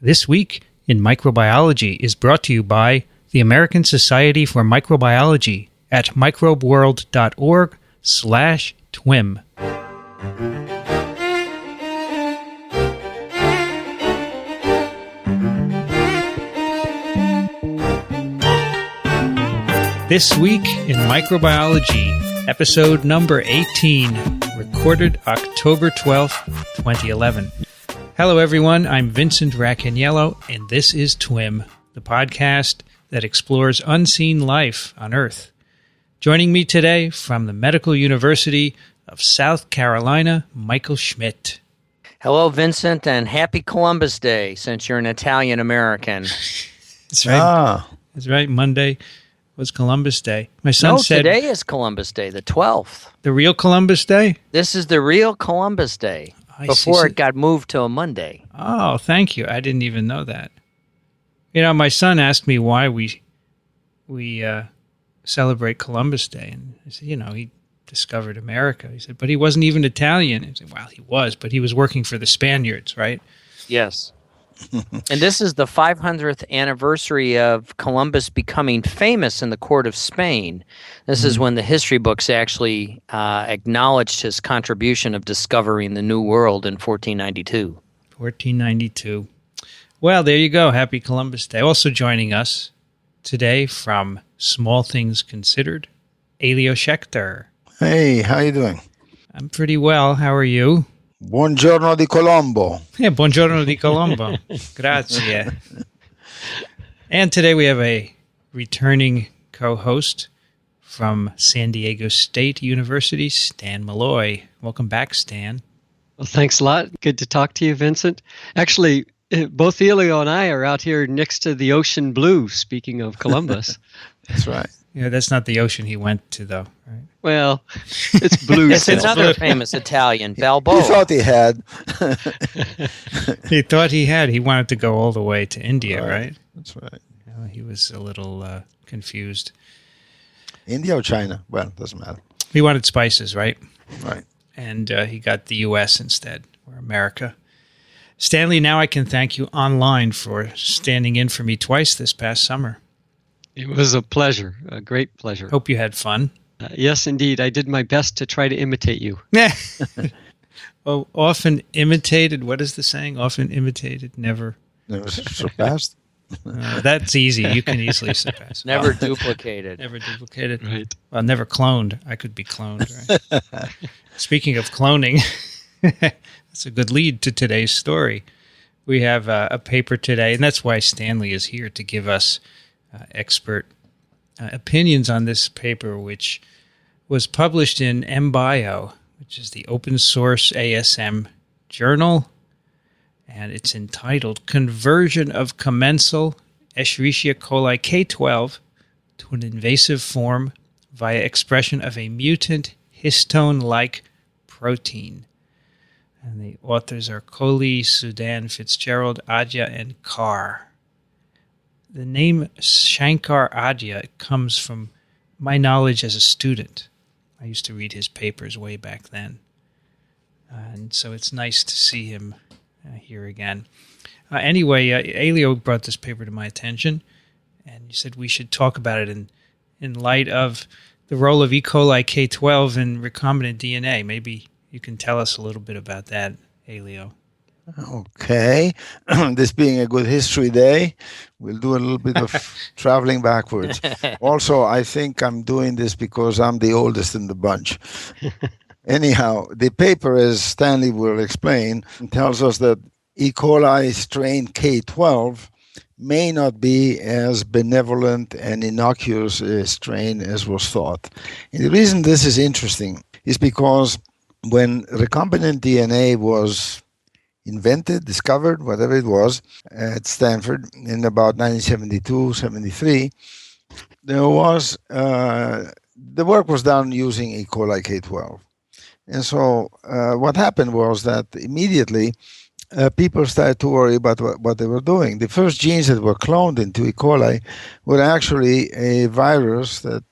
This Week in Microbiology is brought to you by the American Society for Microbiology at microbeworld.org/TWiM. This Week in Microbiology, episode number 18, recorded October 12th, 2011. Hello, everyone. I'm Vincent Racaniello, and this is TWiM, the podcast that explores unseen life on Earth. Joining me today from the Medical University of South Carolina, Michael Schmidt. Hello, Vincent, and happy Columbus Day, since you're an Italian-American. That's right. That's right. Monday was Columbus Day. My son said today is Columbus Day, the 12th. The real Columbus Day? This is the real Columbus Day, before it got moved to a Monday. Oh, thank you. I didn't even know that. You know, my son asked me why we celebrate Columbus Day. And I said, he discovered America. He said, but he wasn't even Italian. I said, well, he was, but he was working for the Spaniards, right? Yes. And this is the 500th anniversary of Columbus becoming famous in the court of Spain. This is when the history books actually acknowledged his contribution of discovering the New World in 1492. 1492. Well, there you go. Happy Columbus Day. Also joining us today from Small Things Considered, Elio Schaechter. Hey, how you doing? I'm pretty well. How are you? Buongiorno di Colombo. Yeah, buongiorno di Colombo. Grazie. And today we have a returning co-host from San Diego State University, Stan Maloy. Welcome back, Stan. Well, thanks a lot. Good to talk to you, Vincent. Actually, both Elio and I are out here next to the ocean blue, speaking of Columbus. That's right. Yeah, that's not the ocean he went to, though, right? Well, it's blue. It's another famous Italian, Balboa. He thought he had. He thought he had. He wanted to go all the way to India, right? That's right. He was a little confused. India or China? Well, doesn't matter. He wanted spices, right? Right. And he got the U.S. instead, or America. Stanley, now I can thank you online for standing in for me twice this past summer. It was a pleasure, a great pleasure. Hope you had fun. Yes, indeed. I did my best to try to imitate you. Oh, often imitated. What is the saying? Often imitated, never surpassed. That's easy. You can easily surpass. Never duplicated. Never duplicated. Right. Well, never cloned. I could be cloned, right? Speaking of cloning, that's a good lead to today's story. We have a paper today, and that's why Stanley is here to give us expert opinions on this paper, which was published in MBio, which is the open source ASM journal, and it's entitled Conversion of Commensal Escherichia coli K-12 to an Invasive Form via Expression of a Mutant Histone-like Protein. And the authors are Coli, Sudan, Fitzgerald, Adya, and Carr. The name Shankar Adya comes from my knowledge as a student. I used to read his papers way back then. And so it's nice to see him here again. Anyway, Elio brought this paper to my attention, and you said we should talk about it in light of the role of E. coli K-12 in recombinant DNA. Maybe you can tell us a little bit about that, Elio. Okay. This being a good history day, we'll do a little bit of traveling backwards. Also, I think I'm doing this because I'm the oldest in the bunch. Anyhow, the paper, as Stanley will explain, tells us that E. coli strain K-12 may not be as benevolent and innocuous a strain as was thought. And the reason this is interesting is because when recombinant DNA was discovered, whatever it was, at Stanford in about 1972-73, there was the work was done using E. coli K-12. And so what happened was that immediately people started to worry about what they were doing. The first genes that were cloned into E. coli were actually a virus that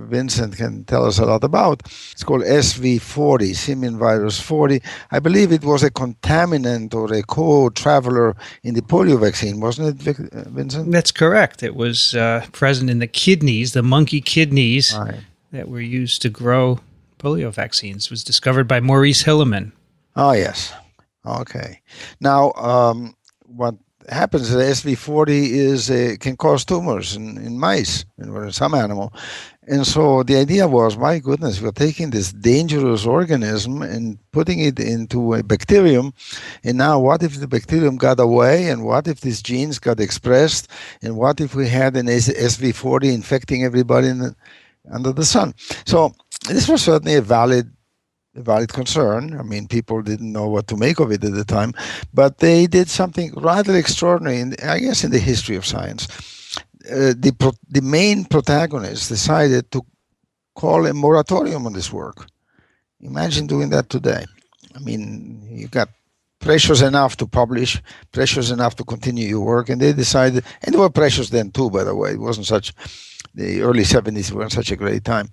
Vincent can tell us a lot about. It's called SV40, simian virus 40. I believe it was a contaminant or a co-traveler in the polio vaccine, wasn't it, Vincent? That's correct. It was present in the kidneys, the monkey kidneys Right. that were used to grow polio vaccines. It was discovered by Maurice Hilleman. Oh, yes. Okay. Now, what happens is SV40 can cause tumors in mice or in some animal. And so the idea was, my goodness, we're taking this dangerous organism and putting it into a bacterium. And now what if the bacterium got away? And what if these genes got expressed? And what if we had an SV40 infecting everybody under the sun? So this was certainly a valid concern. I mean, people didn't know what to make of it at the time, but they did something rather extraordinary, I guess, in the history of science. The main protagonist decided to call a moratorium on this work. Imagine doing that today. I mean, you got pressures enough to publish, pressures enough to continue your work, and they decided, and there were pressures then too, by the way. It wasn't such, the early 70s weren't such a great time.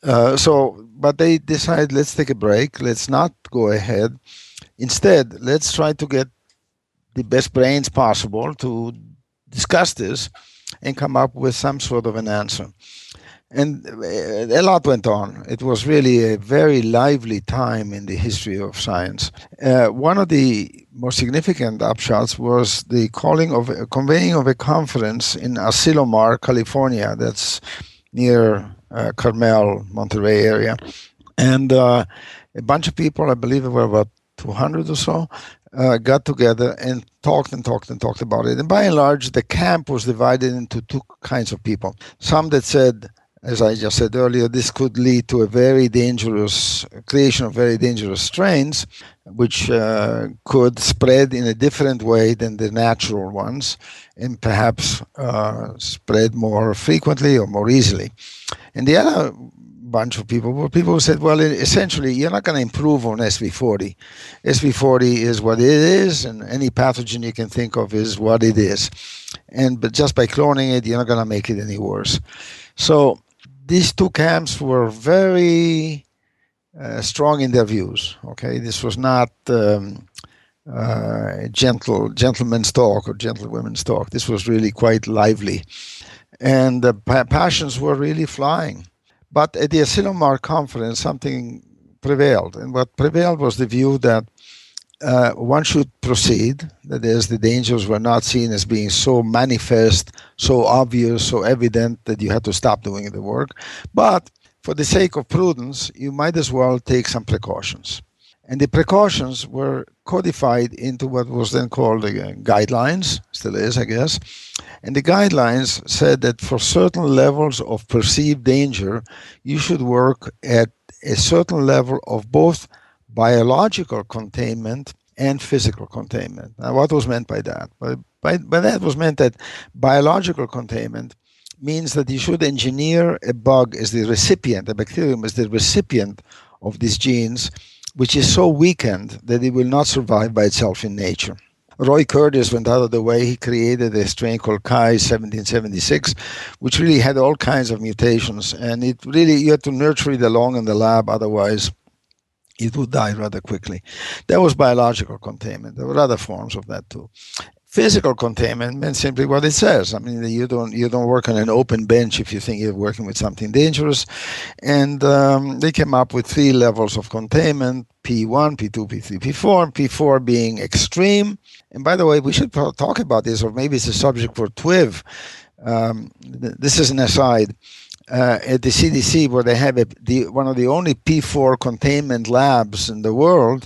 But they decided, let's take a break. Let's not go ahead. Instead, let's try to get the best brains possible to discuss this and come up with some sort of an answer. And a lot went on. It was really a very lively time in the history of science. One of the most significant upshots was the convening of a conference in Asilomar, California. That's near Carmel, Monterey area. And a bunch of people, I believe there were about 200 or so, got together and talked about it. And by and large, the camp was divided into two kinds of people. Some that said, as I just said earlier, this could lead to a very dangerous creation of very dangerous strains, which could spread in a different way than the natural ones, and perhaps spread more frequently or more easily. And the other bunch of people were people who said, well, essentially, you're not going to improve on SV40. SV40 is what it is, and any pathogen you can think of is what it is. But just by cloning it, you're not going to make it any worse. So these two camps were very strong in their views. Okay, this was not gentleman's talk or gentlewomen's talk. This was really quite lively, and the passions were really flying. But at the Asilomar conference, something prevailed, and what prevailed was the view that one should proceed. That is, the dangers were not seen as being so manifest, so obvious, so evident that you had to stop doing the work. But for the sake of prudence, you might as well take some precautions. And the precautions were codified into what was then called the guidelines, still is, I guess. And the guidelines said that for certain levels of perceived danger, you should work at a certain level of both biological containment and physical containment. Now, what was meant by that? By that was meant that biological containment means that you should engineer a bug as the recipient, a bacterium as the recipient of these genes, which is so weakened that it will not survive by itself in nature. Roy Curtis went out of the way. He created a strain called Chi 1776, which really had all kinds of mutations, and it really, you had to nurture it along in the lab, otherwise it would die rather quickly. That was biological containment. There were other forms of that too. Physical containment meant simply what it says. I mean, you don't work on an open bench if you think you're working with something dangerous. And they came up with 3 levels of containment: P1, P2, P3, P4, and P4 being extreme. And by the way, we should talk about this, or maybe it's a subject for TWiM. This is an aside. At the CDC, where they have one of the only P4 containment labs in the world,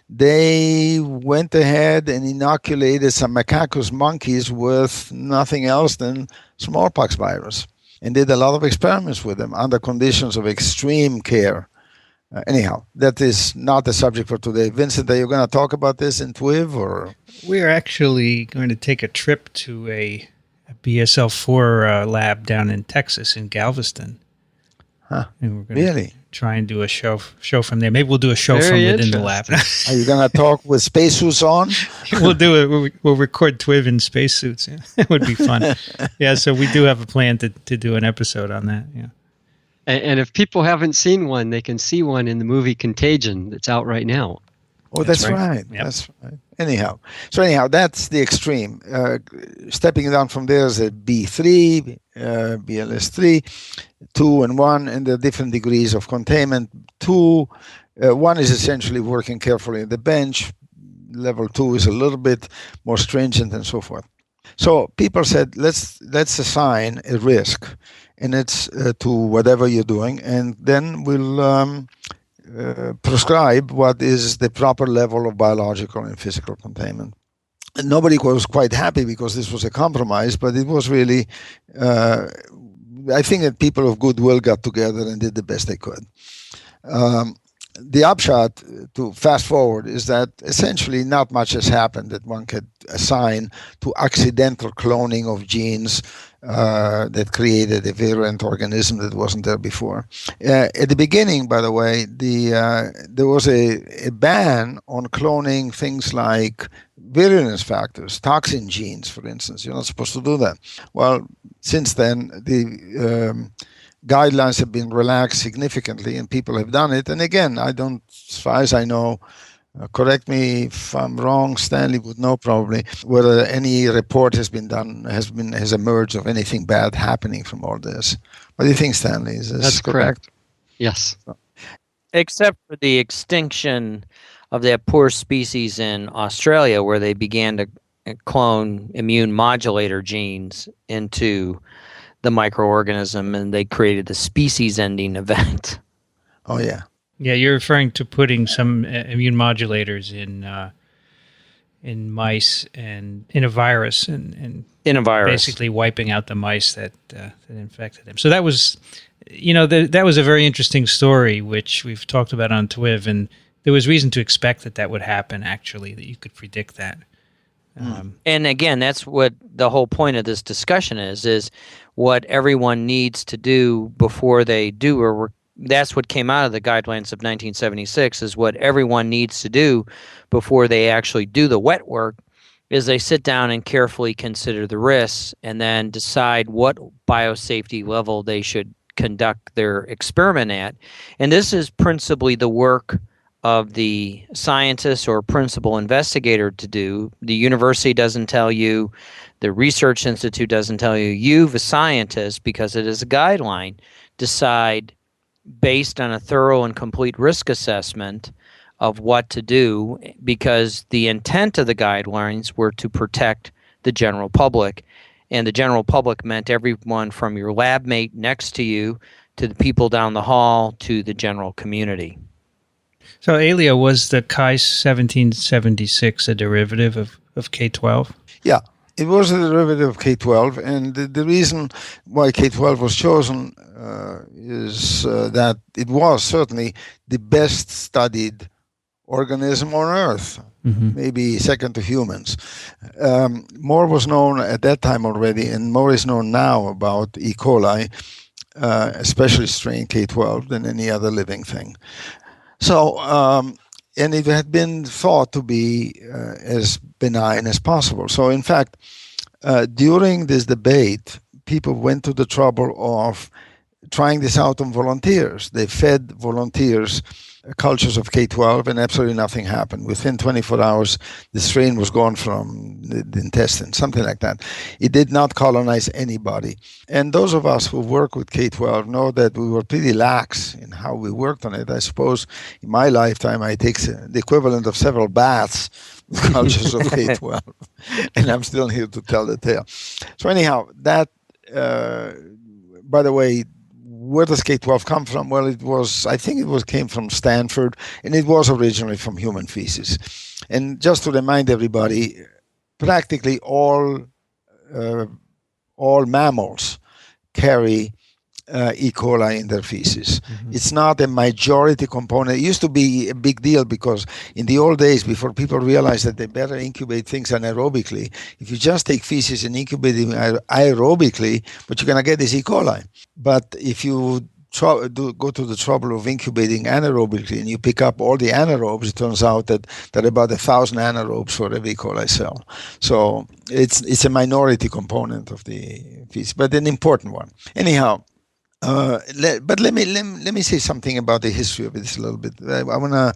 they went ahead and inoculated some macaque monkeys with nothing else than smallpox virus, and did a lot of experiments with them under conditions of extreme care. Anyhow, that is not the subject for today. Vincent, are you going to talk about this in TWiM, or? We're actually going to take a trip to a BSL-4 lab down in Texas, in Galveston. Huh. And we're going Really? try and do a show from there. Maybe we'll do a show Very from within the lab. Are you going to talk with spacesuits on? We'll do it. We'll record TWiM in spacesuits. Yeah. It would be fun. Yeah, so we do have a plan to do an episode on that. Yeah. And if people haven't seen one, they can see one in the movie Contagion that's out right now. Oh, that's right. Yep. That's right. Anyhow, that's the extreme. Stepping down from there is a B3, BLS3, 2 and 1, and the different degrees of containment. 1 is essentially working carefully on the bench. Level 2 is a little bit more stringent and so forth. So people said, let's assign a risk, and it's to whatever you're doing, and then we'll prescribe what is the proper level of biological and physical containment. And nobody was quite happy because this was a compromise, but it was really, I think that people of goodwill got together and did the best they could. The upshot, to fast forward, is that essentially not much has happened that one could assign to accidental cloning of genes that created a virulent organism that wasn't there before. At the beginning, by the way, there was a ban on cloning things like virulence factors, toxin genes, for instance. You're not supposed to do that. Well, since then, the guidelines have been relaxed significantly, and people have done it. And again, as far as I know, correct me if I'm wrong, Stanley would know probably, whether any report has emerged of anything bad happening from all this. What do you think, Stanley? Is this That's correct? Yes. Except for the extinction of that poor species in Australia, where they began to clone immune modulator genes into the microorganism, and they created the species-ending event. Oh, yeah. Yeah, you're referring to putting some immune modulators in mice and in a virus, and in a virus, basically wiping out the mice that infected them. So that was, that was a very interesting story, which we've talked about on TWiM, and there was reason to expect that would happen. Actually, that you could predict that. And again, that's what the whole point of this discussion is what everyone needs to do before they do, or that's what came out of the guidelines of 1976, is what everyone needs to do before they actually do the wet work, is they sit down and carefully consider the risks and then decide what biosafety level they should conduct their experiment at. And this is principally the work of the scientist or principal investigator to do. The university doesn't tell you, the research institute doesn't tell you. You, the scientist, because it is a guideline, decide based on a thorough and complete risk assessment of what to do, because the intent of the guidelines were to protect the general public. And the general public meant everyone from your lab mate next to you to the people down the hall to the general community. So, Elio, was the Chi 1776 a derivative of K-12? Yeah, it was a derivative of K-12, and the reason why K-12 was chosen is that it was certainly the best studied organism on Earth, maybe second to humans. More was known at that time already, and more is known now about E. coli, especially strain K-12, than any other living thing. So, and it had been thought to be as benign as possible. So, in fact, during this debate, people went to the trouble of trying this out on volunteers. They fed volunteers cultures of K-12, and absolutely nothing happened. Within 24 hours, the strain was gone from the intestine, something like that. It did not colonize anybody. And those of us who work with K-12 know that we were pretty lax in how we worked on it. I suppose in my lifetime, I take the equivalent of several baths with cultures of K-12, and I'm still here to tell the tale. So anyhow, that, by the way, where does K-12 come from? Well, came from Stanford, and it was originally from human feces. And just to remind everybody, practically all mammals carry E. coli in their feces. It's not a majority component. It used to be a big deal because in the old days, before people realized that they better incubate things anaerobically, if you just take feces and incubate them aerobically, what you're going to get is E. coli. But if you go to the trouble of incubating anaerobically, and you pick up all the anaerobes, it turns out that there are about 1,000 anaerobes for every E. coli cell. So it's a minority component of the feces, but an important one. Anyhow, but let me say something about the history of this a little bit. I want to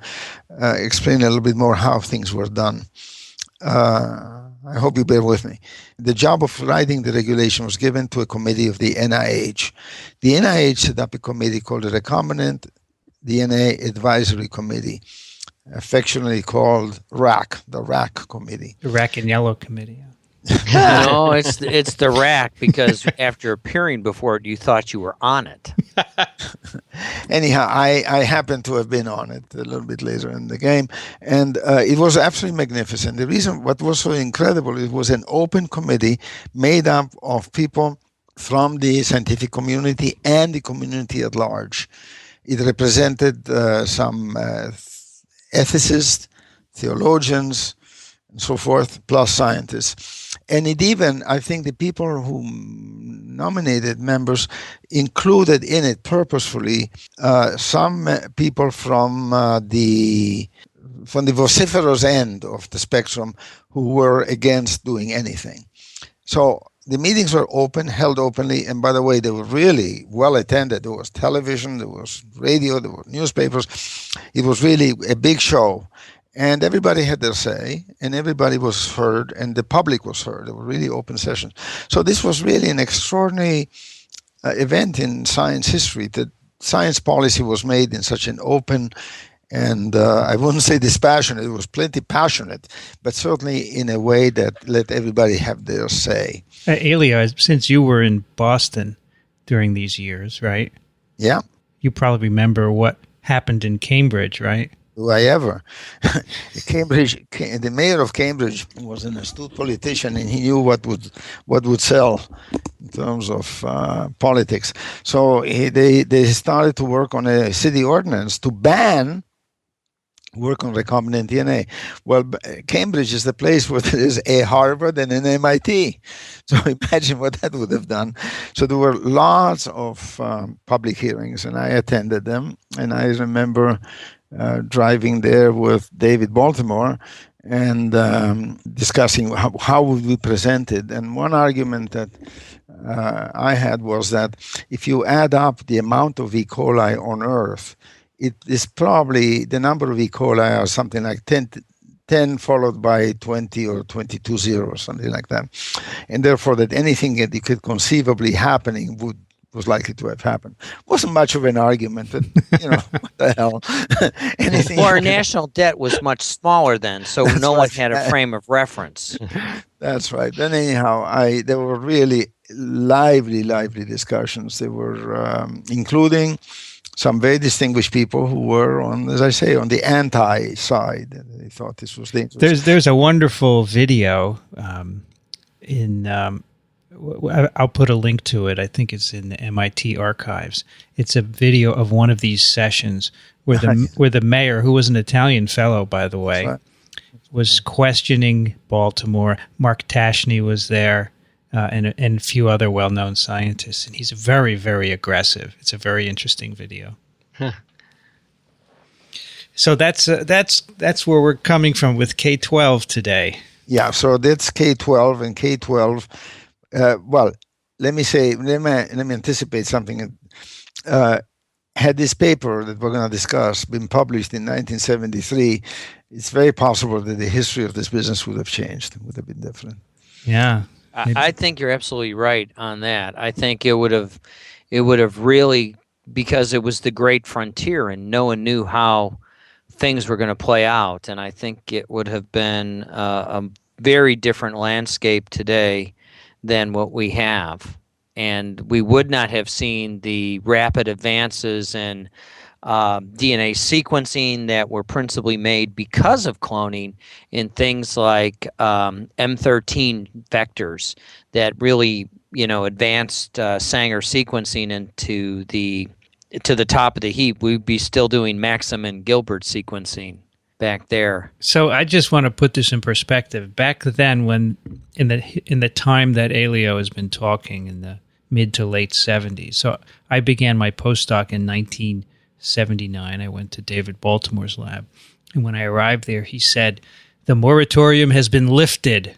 explain a little bit more how things were done. I hope you bear with me. The job of writing the regulation was given to a committee of the NIH. The NIH set up a committee called the Recombinant DNA Advisory Committee, affectionately called RAC, the RAC Committee. The Racaniello Committee. No, it's the rack, because after appearing before it, you thought you were on it. Anyhow, I happened to have been on it a little bit later in the game, and it was absolutely magnificent. The reason what was so incredible, it was an open committee made up of people from the scientific community and the community at large. It represented some ethicists, theologians, and so forth, plus scientists. And it even, I think the people who nominated members included in it purposefully some people from the vociferous end of the spectrum who were against doing anything. So the meetings were open, held openly, and by the way, they were really well attended. There was television, there was radio, there were newspapers. It was really a big show. And everybody had their say, and everybody was heard, and the public was heard. There were really open sessions. So this was really an extraordinary event in science history, that science policy was made in such an open and I wouldn't say dispassionate, it was plenty passionate, but certainly in a way that let everybody have their say. Elio, since you were in Boston during these years, right? Yeah. You probably remember what happened in Cambridge, right? Do I ever? The mayor of Cambridge was an astute politician, and he knew what would sell in terms of politics. So they started to work on a city ordinance to ban work on recombinant DNA. Well, Cambridge is the place where there is a Harvard and an MIT. So imagine what that would have done. So there were lots of public hearings, and I attended them. And I remember driving there with David Baltimore and discussing how would we present it. And one argument that I had was that if you add up the amount of E. coli on Earth, it is probably the number of E. coli are something like 10 followed by 20 or 22 zeros, something like that. And therefore that anything that could conceivably happening was likely to have happened. Wasn't much of an argument, but what the hell. Well, our national debt was much smaller then, so no one had a frame of reference. That's right. Then anyhow, there were really lively discussions. They were including some very distinguished people who were on, as I say, on the anti side. They thought this was dangerous. There's a wonderful video I'll put a link to it. I think it's in the MIT archives. It's a video of one of these sessions where the mayor, who was an Italian fellow, by the way, was questioning Baltimore. Mark Tashney was there, and a few other well-known scientists. And he's very, very aggressive. It's a very interesting video. Huh. So that's where we're coming from with K-12 today. Yeah. So that's K-12 and K-12. Well, let me anticipate something. Had this paper that we're going to discuss been published in 1973, it's very possible that the history of this business would have changed. It would have been different. Yeah. I think you're absolutely right on that. I think it would have really, because it was the great frontier and no one knew how things were going to play out. And I think it would have been a very different landscape today than what we have. And we would not have seen the rapid advances in DNA sequencing that were principally made because of cloning in things like M13 vectors that really, advanced Sanger sequencing into to the top of the heap. We'd be still doing Maxim and Gilbert sequencing back there. So I just want to put this in perspective. Back then, when in the time that Elio has been talking in the mid to late 70s. So I began my postdoc in 1979. I went to David Baltimore's lab. And when I arrived there, he said, "The moratorium has been lifted.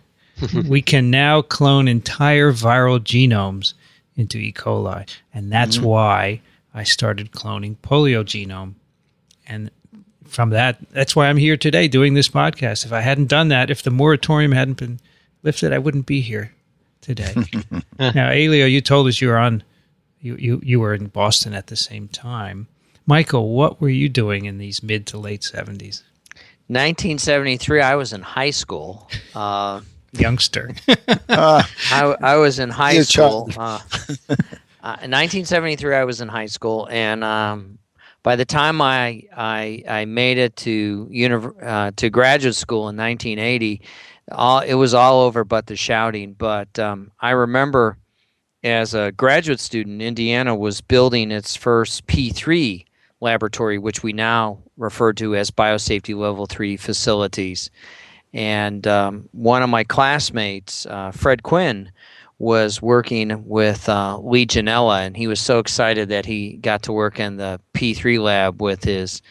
We can now clone entire viral genomes into E. coli." And that's why I started cloning polio genome. And from that's why I'm here today doing this podcast. If I hadn't done that, if the moratorium hadn't been lifted, I wouldn't be here today. Now, Elio, you told us you were in Boston at the same time. Michael, what were you doing in these mid to late 70s? 1973, I was in high school. Youngster. I was in high school. In 1973, I was in high school, and by the time I made it to graduate school in 1980, it was all over but the shouting. But I remember as a graduate student, Indiana was building its first P3 laboratory, which we now refer to as biosafety level 3 facilities. And one of my classmates, Fred Quinn, was working with Legionella, and he was so excited that he got to work in the P3 lab with his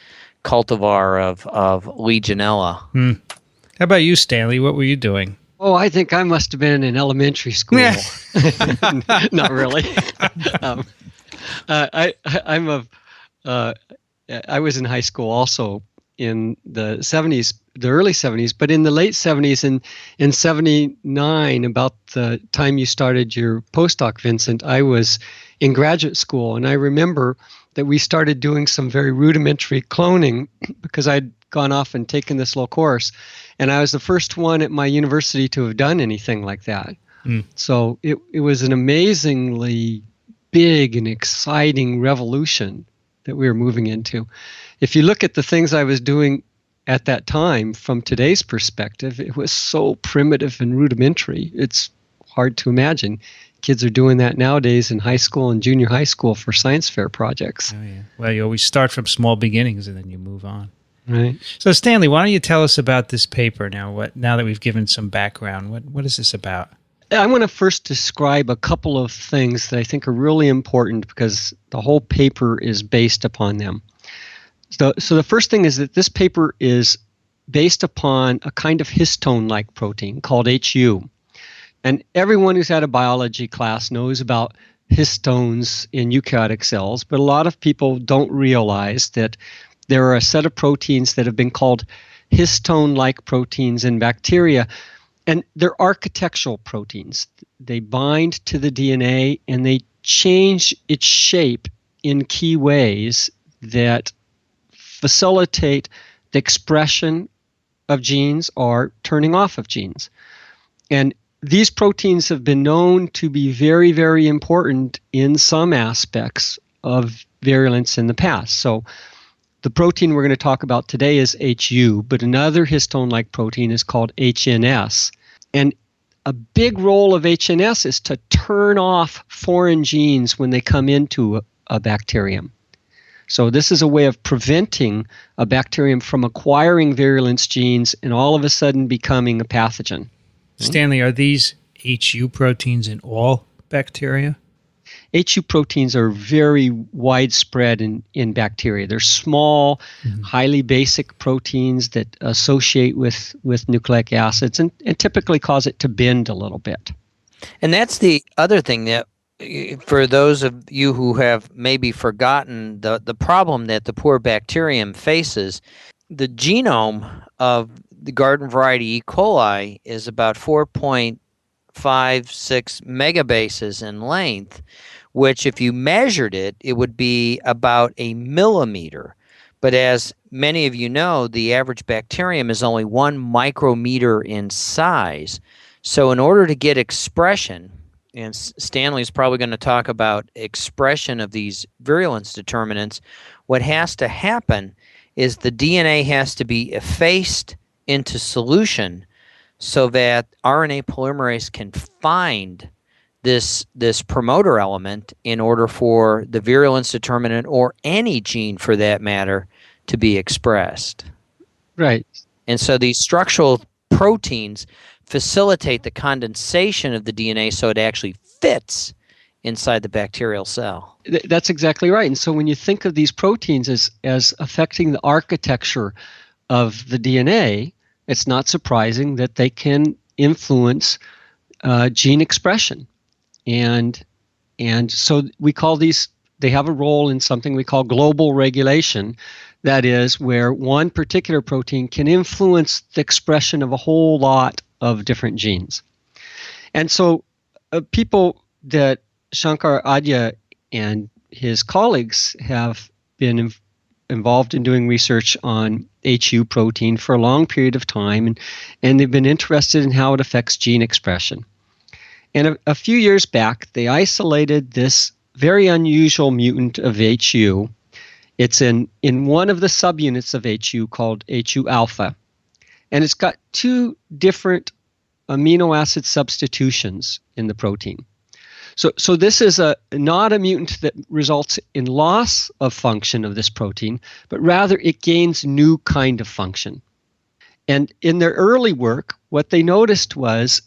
cultivar of Legionella. How about you, Stanley? What were you doing? Oh, I think I must have been in elementary school. Not really. I was in high school also in the 70s, the early 70s, but in the late 70s, in 79, about the time you started your postdoc, Vincent, I was in graduate school, and I remember that we started doing some very rudimentary cloning because I'd gone off and taken this little course, and I was the first one at my university to have done anything like that. So it was an amazingly big and exciting revolution that we were moving into. If you look at the things I was doing at that time from today's perspective, it was so primitive and rudimentary. It's hard to imagine. Kids are doing that nowadays in high school and junior high school for science fair projects. Oh, yeah. Well, you always start from small beginnings and then you move on. Right. So, Stanley, why don't you tell us about this paper now? Now that we've given some background, what is this about? I want to first describe a couple of things that I think are really important because the whole paper is based upon them. So the first thing is that this paper is based upon a kind of histone-like protein called HU. And everyone who's had a biology class knows about histones in eukaryotic cells, but a lot of people don't realize that there are a set of proteins that have been called histone-like proteins in bacteria, and they're architectural proteins. They bind to the DNA and they change its shape in key ways that facilitate the expression of genes or turning off of genes. And these proteins have been known to be very, very important in some aspects of virulence in the past. So the protein we're going to talk about today is HU, but another histone-like protein is called HNS. And a big role of HNS is to turn off foreign genes when they come into a bacterium. So this is a way of preventing a bacterium from acquiring virulence genes and all of a sudden becoming a pathogen. Stanley, are these HU proteins in all bacteria? HU proteins are very widespread in bacteria. They're small, highly basic proteins that associate with nucleic acids and typically cause it to bend a little bit. And that's the other thing that, for those of you who have maybe forgotten the problem that the poor bacterium faces, the genome of the garden variety E. coli is about 4.56 megabases in length, which if you measured it, it would be about a millimeter. But as many of you know, the average bacterium is only 1 micrometer in size. So in order to get expression, and Stanley's probably going to talk about expression of these virulence determinants, what has to happen is the DNA has to be effaced into solution so that RNA polymerase can find this promoter element in order for the virulence determinant or any gene for that matter to be expressed. Right. And so these structural proteins facilitate the condensation of the DNA so it actually fits inside the bacterial cell. That's exactly right. And so when you think of these proteins as affecting the architecture of the DNA, it's not surprising that they can influence gene expression. And so we call these, they have a role in something we call global regulation. That is where one particular protein can influence the expression of a whole lot of different genes. And so people that Shankar Adya and his colleagues have been involved in doing research on HU protein for a long period of time, and they've been interested in how it affects gene expression. And a few years back, they isolated this very unusual mutant of HU. It's in one of the subunits of HU called HU alpha, and it's got two different amino acid substitutions in the protein. So this is not a mutant that results in loss of function of this protein, but rather it gains new kind of function. And in their early work, what they noticed was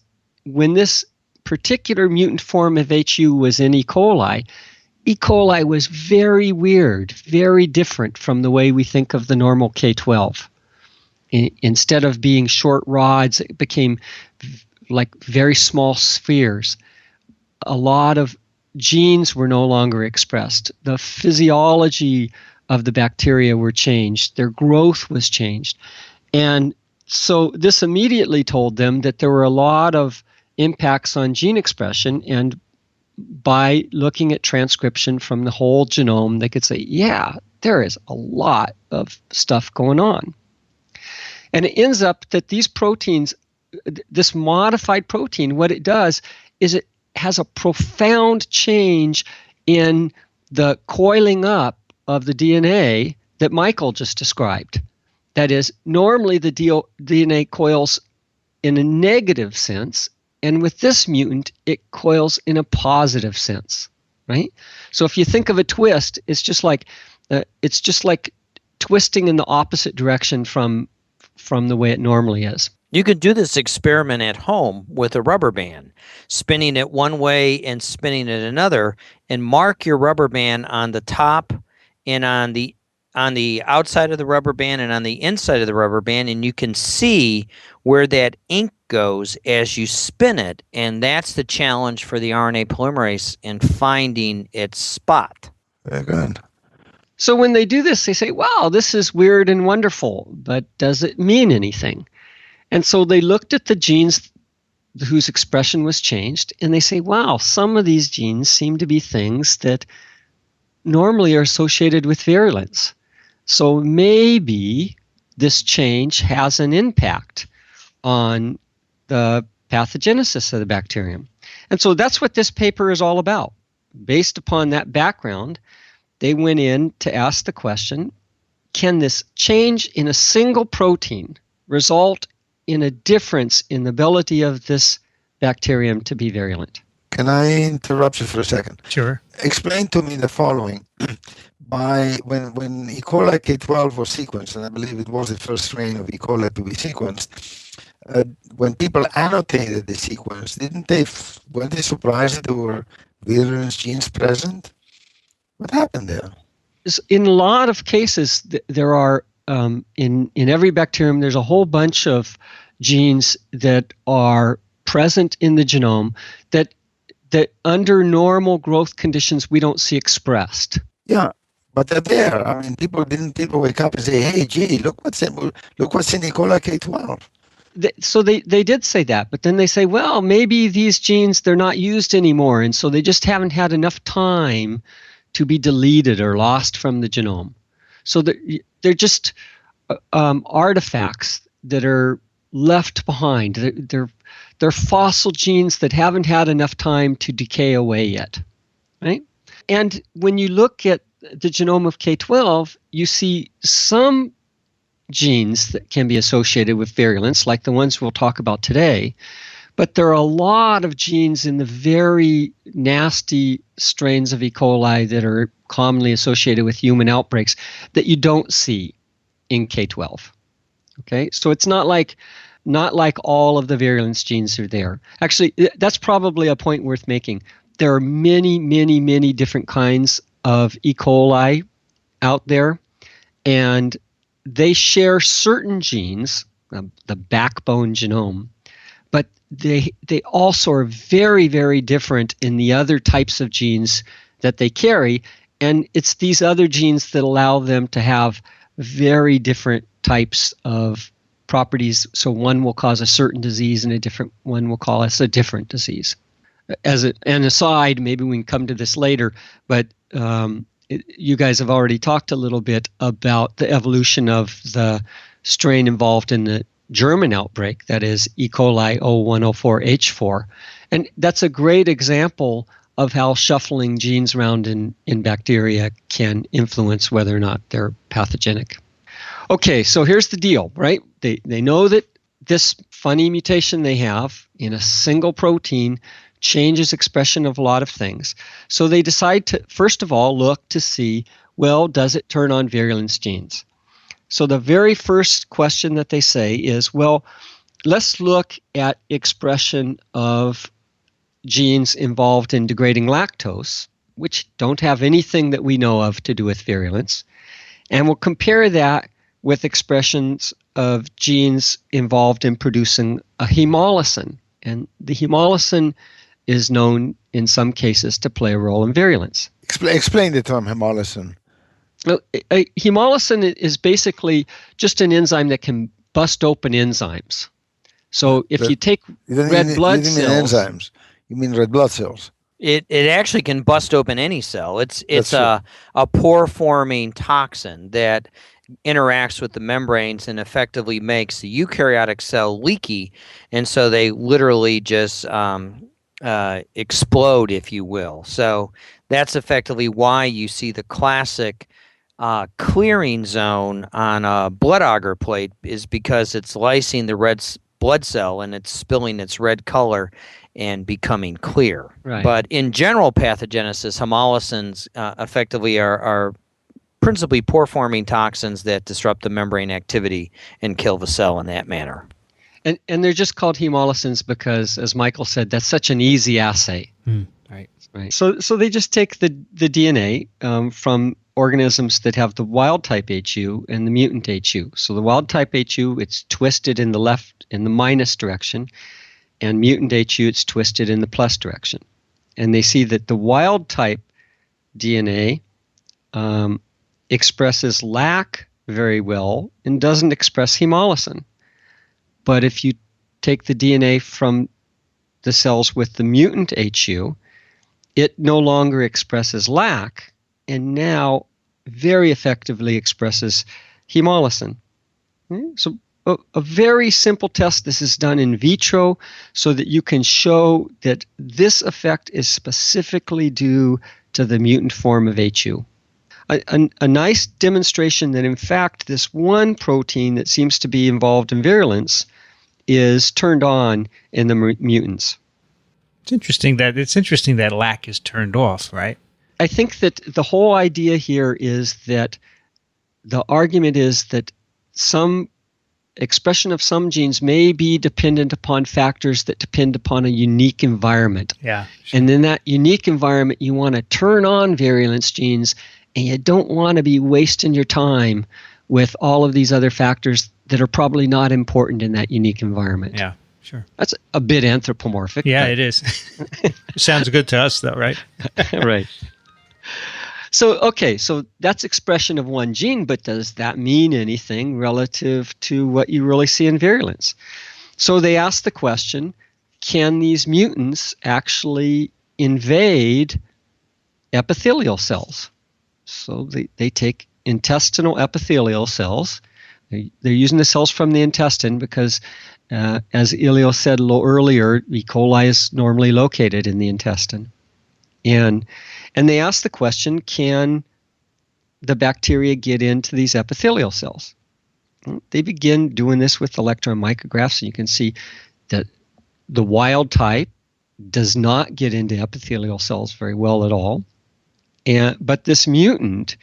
when this particular mutant form of HU was in E. coli was very weird, very different from the way we think of the normal K-12. Instead of being short rods, it became like very small spheres. A lot of genes were no longer expressed. The physiology of the bacteria were changed. Their growth was changed. And so this immediately told them that there were a lot of impacts on gene expression, and by looking at transcription from the whole genome, they could say, yeah, there is a lot of stuff going on. And it ends up that these proteins, this modified protein, what it does is it has a profound change in the coiling up of the DNA that Michael just described. That is, normally the DNA coils in a negative sense, and with this mutant, it coils in a positive sense, right? So if you think of a twist, it's just like twisting in the opposite direction from the way it normally is. You could do this experiment at home with a rubber band, spinning it one way and spinning it another, and mark your rubber band on the top and on the outside of the rubber band and on the inside of the rubber band, and you can see where that ink goes as you spin it, and that's the challenge for the RNA polymerase in finding its spot. Very good. So when they do this, they say, wow, this is weird and wonderful, but does it mean anything? And so they looked at the genes whose expression was changed, and they say, wow, some of these genes seem to be things that normally are associated with virulence. So maybe this change has an impact on the pathogenesis of the bacterium. And so that's what this paper is all about. Based upon that background, they went in to ask the question, can this change in a single protein result in a difference in the ability of this bacterium to be virulent? Can I interrupt you for a second? Sure. Explain to me the following. When E. coli K-12 was sequenced, and I believe it was the first strain of E. coli to be sequenced, when people annotated the sequence, weren't they surprised that there were virulence genes present? What happened there? In a lot of cases, there are, in every bacterium, there's a whole bunch of genes that are present in the genome that under normal growth conditions we don't see expressed. Yeah, but they're there. I mean, people wake up and say, "Hey, gee, look what's in E. coli K-12." So they did say that, but then they say, well, maybe these genes, they're not used anymore, and so they just haven't had enough time to be deleted or lost from the genome. So they're just artifacts that are left behind. They're fossil genes that haven't had enough time to decay away yet, right? And when you look at the genome of K-12, you see some genes that can be associated with virulence, like the ones we'll talk about today, but there are a lot of genes in the very nasty strains of E. coli that are commonly associated with human outbreaks that you don't see in K-12. Okay, so it's not like all of the virulence genes are there. Actually, that's probably a point worth making. there are many, many, many different kinds of E. coli out there, and they share certain genes, the backbone genome, but they also are very, very different in the other types of genes that they carry, and it's these other genes that allow them to have very different types of properties. So one will cause a certain disease and a different one will cause a different disease. As an aside, maybe we can come to this later, but you guys have already talked a little bit about the evolution of the strain involved in the German outbreak, that is E. coli 0104H4. And that's a great example of how shuffling genes around in bacteria can influence whether or not they're pathogenic. Okay, so here's the deal, right? They know that this funny mutation they have in a single protein changes expression of a lot of things. So they decide to, first of all, look to see, well, does it turn on virulence genes? So the very first question that they say is, well, let's look at expression of genes involved in degrading lactose, which don't have anything that we know of to do with virulence, and we'll compare that with expressions of genes involved in producing a hemolysin. And the hemolysin is known in some cases to play a role in virulence. Explain the term hemolysin. Well, a hemolysin is basically just an enzyme that can bust open enzymes. So if you take red blood cells... You mean enzymes. You mean red blood cells. It actually can bust open any cell. It's a pore-forming toxin that interacts with the membranes and effectively makes the eukaryotic cell leaky, and so they literally just explode, if you will. So that's effectively why you see the classic clearing zone on a blood agar plate, is because it's lysing the red blood cell and it's spilling its red color and becoming clear. Right. But in general pathogenesis, hemolysins effectively are principally pore-forming toxins that disrupt the membrane activity and kill the cell in that manner. And they're just called hemolysins because, as Michael said, that's such an easy assay. Right. So they just take the DNA from organisms that have the wild type HU and the mutant HU. So the wild type HU, it's twisted in the minus direction, and mutant HU, it's twisted in the plus direction. And they see that the wild type DNA expresses lac very well and doesn't express hemolysin. But if you take the DNA from the cells with the mutant HU, it no longer expresses lac and now very effectively expresses hemolysin. So a very simple test. This is done in vitro so that you can show that this effect is specifically due to the mutant form of HU. A nice demonstration that, in fact, this one protein that seems to be involved in virulence is turned on in the mutants. It's interesting that lac is turned off, right? I think that the whole idea here is that the argument is that some expression of some genes may be dependent upon factors that depend upon a unique environment. Yeah. Sure. And in that unique environment, you want to turn on virulence genes, and you don't want to be wasting your time with all of these other factors that are probably not important in that unique environment. Yeah, sure. That's a bit anthropomorphic. Yeah, it is. Sounds good to us, though, right? Right. So that's expression of one gene, but does that mean anything relative to what you really see in virulence? So they ask the question, can these mutants actually invade epithelial cells? So they take intestinal epithelial cells. They're using the cells from the intestine because, as Elio said a little earlier, E. coli is normally located in the intestine. And they ask the question, can the bacteria get into these epithelial cells? They begin doing this with electron micrographs, and you can see that the wild type does not get into epithelial cells very well at all. But this mutant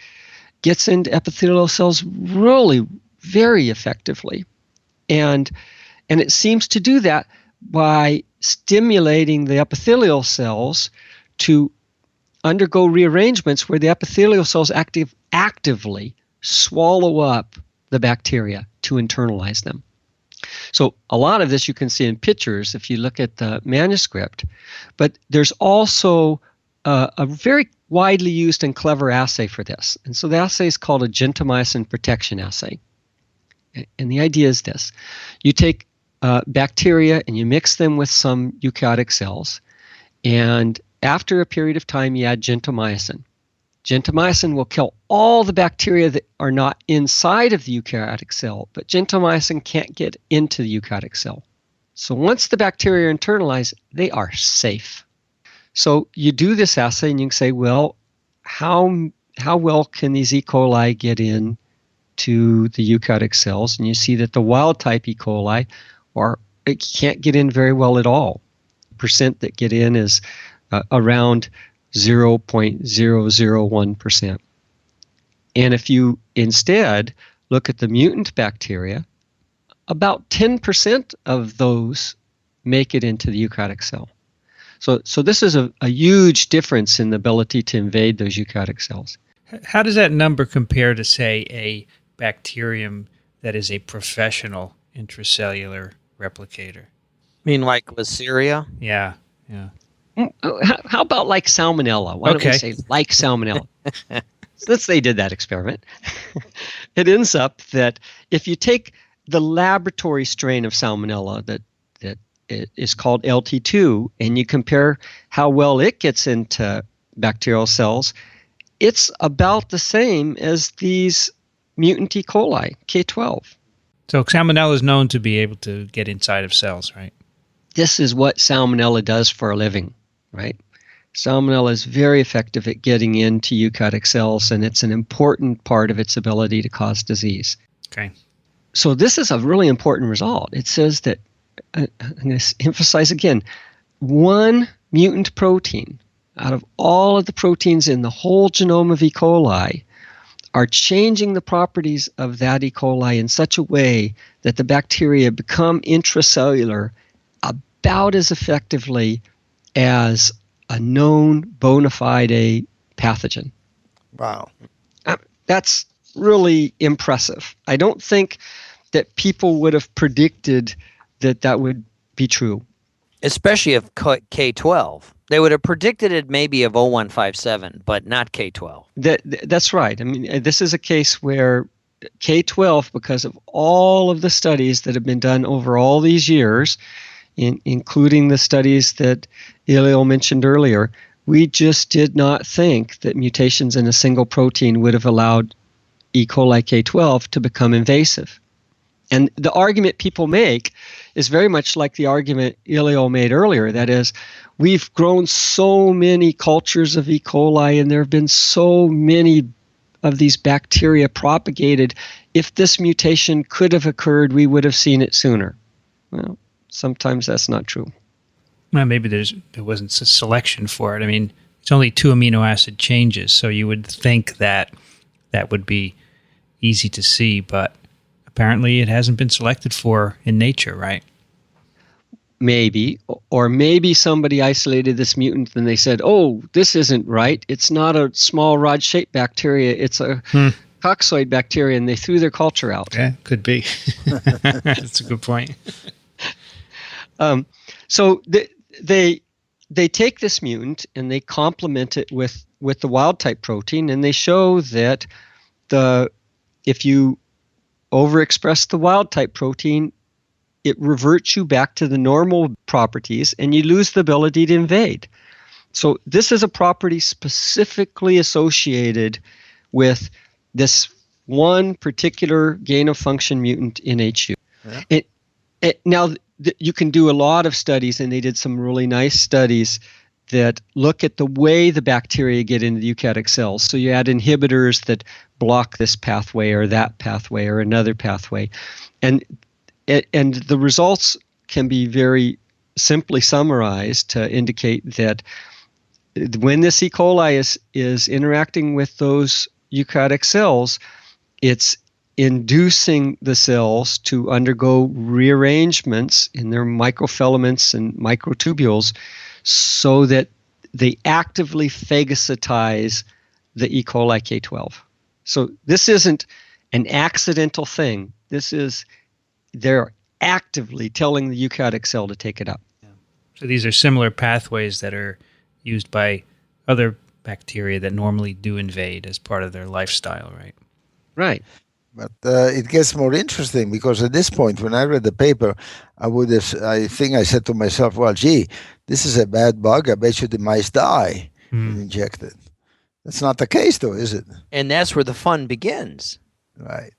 gets into epithelial cells really very effectively. And it seems to do that by stimulating the epithelial cells to undergo rearrangements where the epithelial cells actively swallow up the bacteria to internalize them. So a lot of this you can see in pictures if you look at the manuscript, but there's also a very widely used and clever assay for this. And so the assay is called a gentamicin protection assay. And the idea is this. You take bacteria and you mix them with some eukaryotic cells, and after a period of time you add gentamicin. Gentamicin will kill all the bacteria that are not inside of the eukaryotic cell, but gentamicin can't get into the eukaryotic cell. So once the bacteria are internalized, they are safe. So you do this assay and you can say, well, how well can these E. coli get in to the eukaryotic cells? And you see that the wild type E. coli it can't get in very well at all. Percent that get in is around 0.001%. And if you instead look at the mutant bacteria, about 10% of those make it into the eukaryotic cell. So this is a huge difference in the ability to invade those eukaryotic cells. How does that number compare to, say, a bacterium that is a professional intracellular replicator? I mean, like Listeria? Yeah. How about like salmonella? Why don't we say like salmonella? Let's say they did that experiment. It ends up that if you take the laboratory strain of salmonella that is called LT2 and you compare how well it gets into bacterial cells, it's about the same as these mutant E. coli, K-12. So salmonella is known to be able to get inside of cells, right? This is what salmonella does for a living, right? Salmonella is very effective at getting into eukaryotic cells, and it's an important part of its ability to cause disease. Okay. So this is a really important result. It says that, I'm going to emphasize again, one mutant protein out of all of the proteins in the whole genome of E. coli are changing the properties of that E. coli in such a way that the bacteria become intracellular about as effectively as a known bona fide pathogen. Wow. That's really impressive. I don't think that people would have predicted that would be true. Especially of K-12. They would have predicted it maybe of 0157, but not K-12. That's right. I mean, this is a case where K-12, because of all of the studies that have been done over all these years, including the studies that Elio mentioned earlier, we just did not think that mutations in a single protein would have allowed E. coli K-12 to become invasive. And the argument people make is very much like the argument Elio made earlier. That is, we've grown so many cultures of E. coli and there have been so many of these bacteria propagated. If this mutation could have occurred, we would have seen it sooner. Well, sometimes that's not true. Well, maybe there wasn't a selection for it. I mean, it's only 2 amino acid changes, so you would think that would be easy to see, but apparently it hasn't been selected for in nature, right? Maybe. Or maybe somebody isolated this mutant and they said, oh, this isn't right. It's not a small rod-shaped bacteria. It's a coccoid bacteria, and they threw their culture out. Yeah, could be. That's a good point. So they take this mutant and they complement it with the wild-type protein, and they show that if you overexpress the wild-type protein, it reverts you back to the normal properties and you lose the ability to invade. So this is a property specifically associated with this one particular gain-of-function mutant in HU. Yeah. Now, you can do a lot of studies, and they did some really nice studies that look at the way the bacteria get into the eukaryotic cells. So you add inhibitors that block this pathway or that pathway or another pathway. And the results can be very simply summarized to indicate that when this E. coli is interacting with those eukaryotic cells, it's inducing the cells to undergo rearrangements in their microfilaments and microtubules so that they actively phagocytize the E. coli K-12. So this isn't an accidental thing. They're actively telling the eukaryotic cell to take it up. So these are similar pathways that are used by other bacteria that normally do invade as part of their lifestyle, right? Right. But it gets more interesting because at this point, when I read the paper, I think I said to myself, well, gee, this is a bad bug. I bet you the mice die when injected. That's not the case, though, is it? And that's where the fun begins. Right.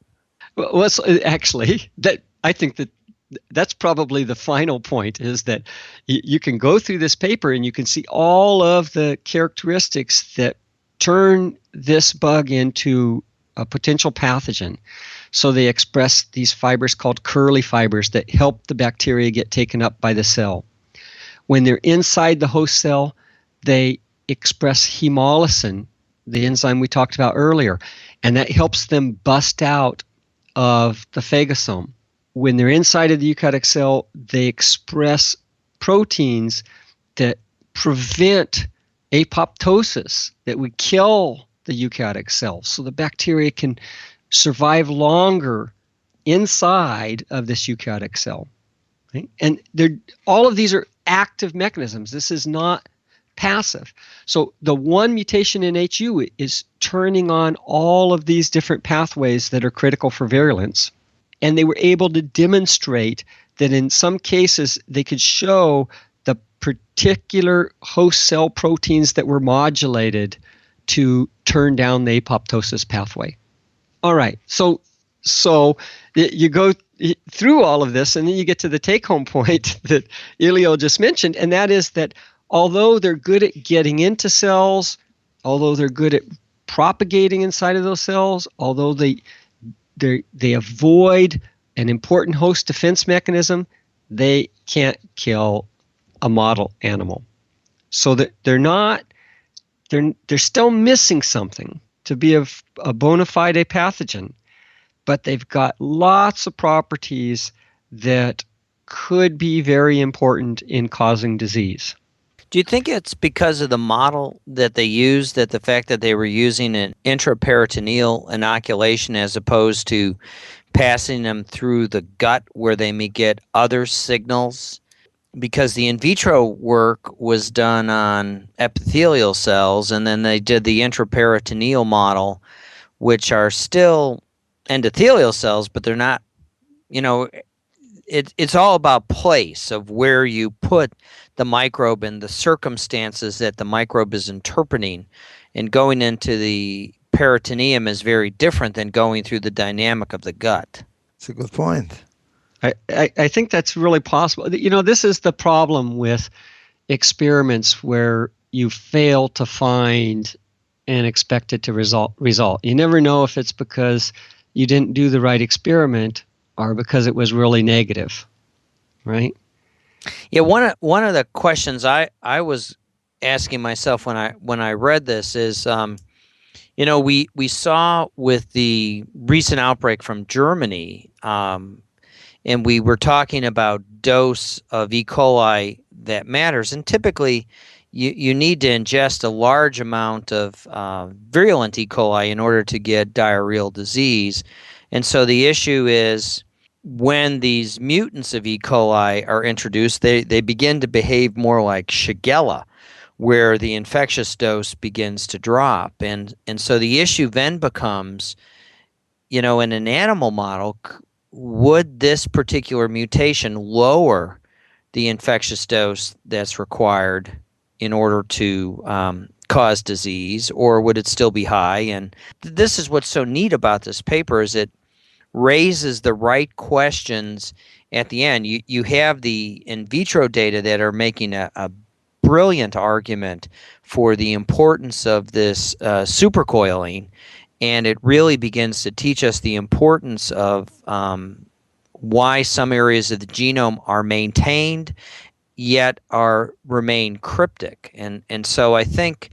Well, actually, I think that's probably the final point, is that you can go through this paper and you can see all of the characteristics that turn this bug into a potential pathogen. So they express these fibers called curly fibers that help the bacteria get taken up by the cell. When they're inside the host cell, they express hemolysin, the enzyme we talked about earlier, and that helps them bust out of the phagosome. When they're inside of the eukaryotic cell, they express proteins that prevent apoptosis, that would kill the eukaryotic cell, so the bacteria can survive longer inside of this eukaryotic cell. Right? And all of these are active mechanisms. This is not passive. So the one mutation in HU is turning on all of these different pathways that are critical for virulence. And they were able to demonstrate that in some cases they could show the particular host cell proteins that were modulated to turn down the apoptosis pathway. All right, so you go through all of this, and then you get to the take-home point that Elio just mentioned, and that is that although they're good at getting into cells, although they're good at propagating inside of those cells, although they avoid an important host defense mechanism, they can't kill a model animal. So that they're still missing something to be a bona fide pathogen, but they've got lots of properties that could be very important in causing disease. Do you think it's because of the model that they used, that the fact that they were using an intraperitoneal inoculation as opposed to passing them through the gut where they may get other signals? Because the in vitro work was done on epithelial cells, and then they did the intraperitoneal model, which are still endothelial cells, but they're not, it's all about place of where you put the microbe and the circumstances that the microbe is interpreting. And going into the peritoneum is very different than going through the dynamic of the gut. That's a good point. I think that's really possible. This is the problem with experiments where you fail to find an expected to result. You never know if it's because you didn't do the right experiment or because it was really negative, right? Yeah, one of the questions I was asking myself when I read this is, we saw with the recent outbreak from Germany, and we were talking about dose of E. coli that matters. And typically, you need to ingest a large amount of virulent E. coli in order to get diarrheal disease. And so the issue is when these mutants of E. coli are introduced, they begin to behave more like Shigella, where the infectious dose begins to drop. And so the issue then becomes, in an animal model, would this particular mutation lower the infectious dose that's required in order to cause disease, or would it still be high? And this is what's so neat about this paper, is it raises the right questions at the end. You have the in vitro data that are making a brilliant argument for the importance of this supercoiling, and it really begins to teach us the importance of why some areas of the genome are maintained yet remain cryptic. And so I think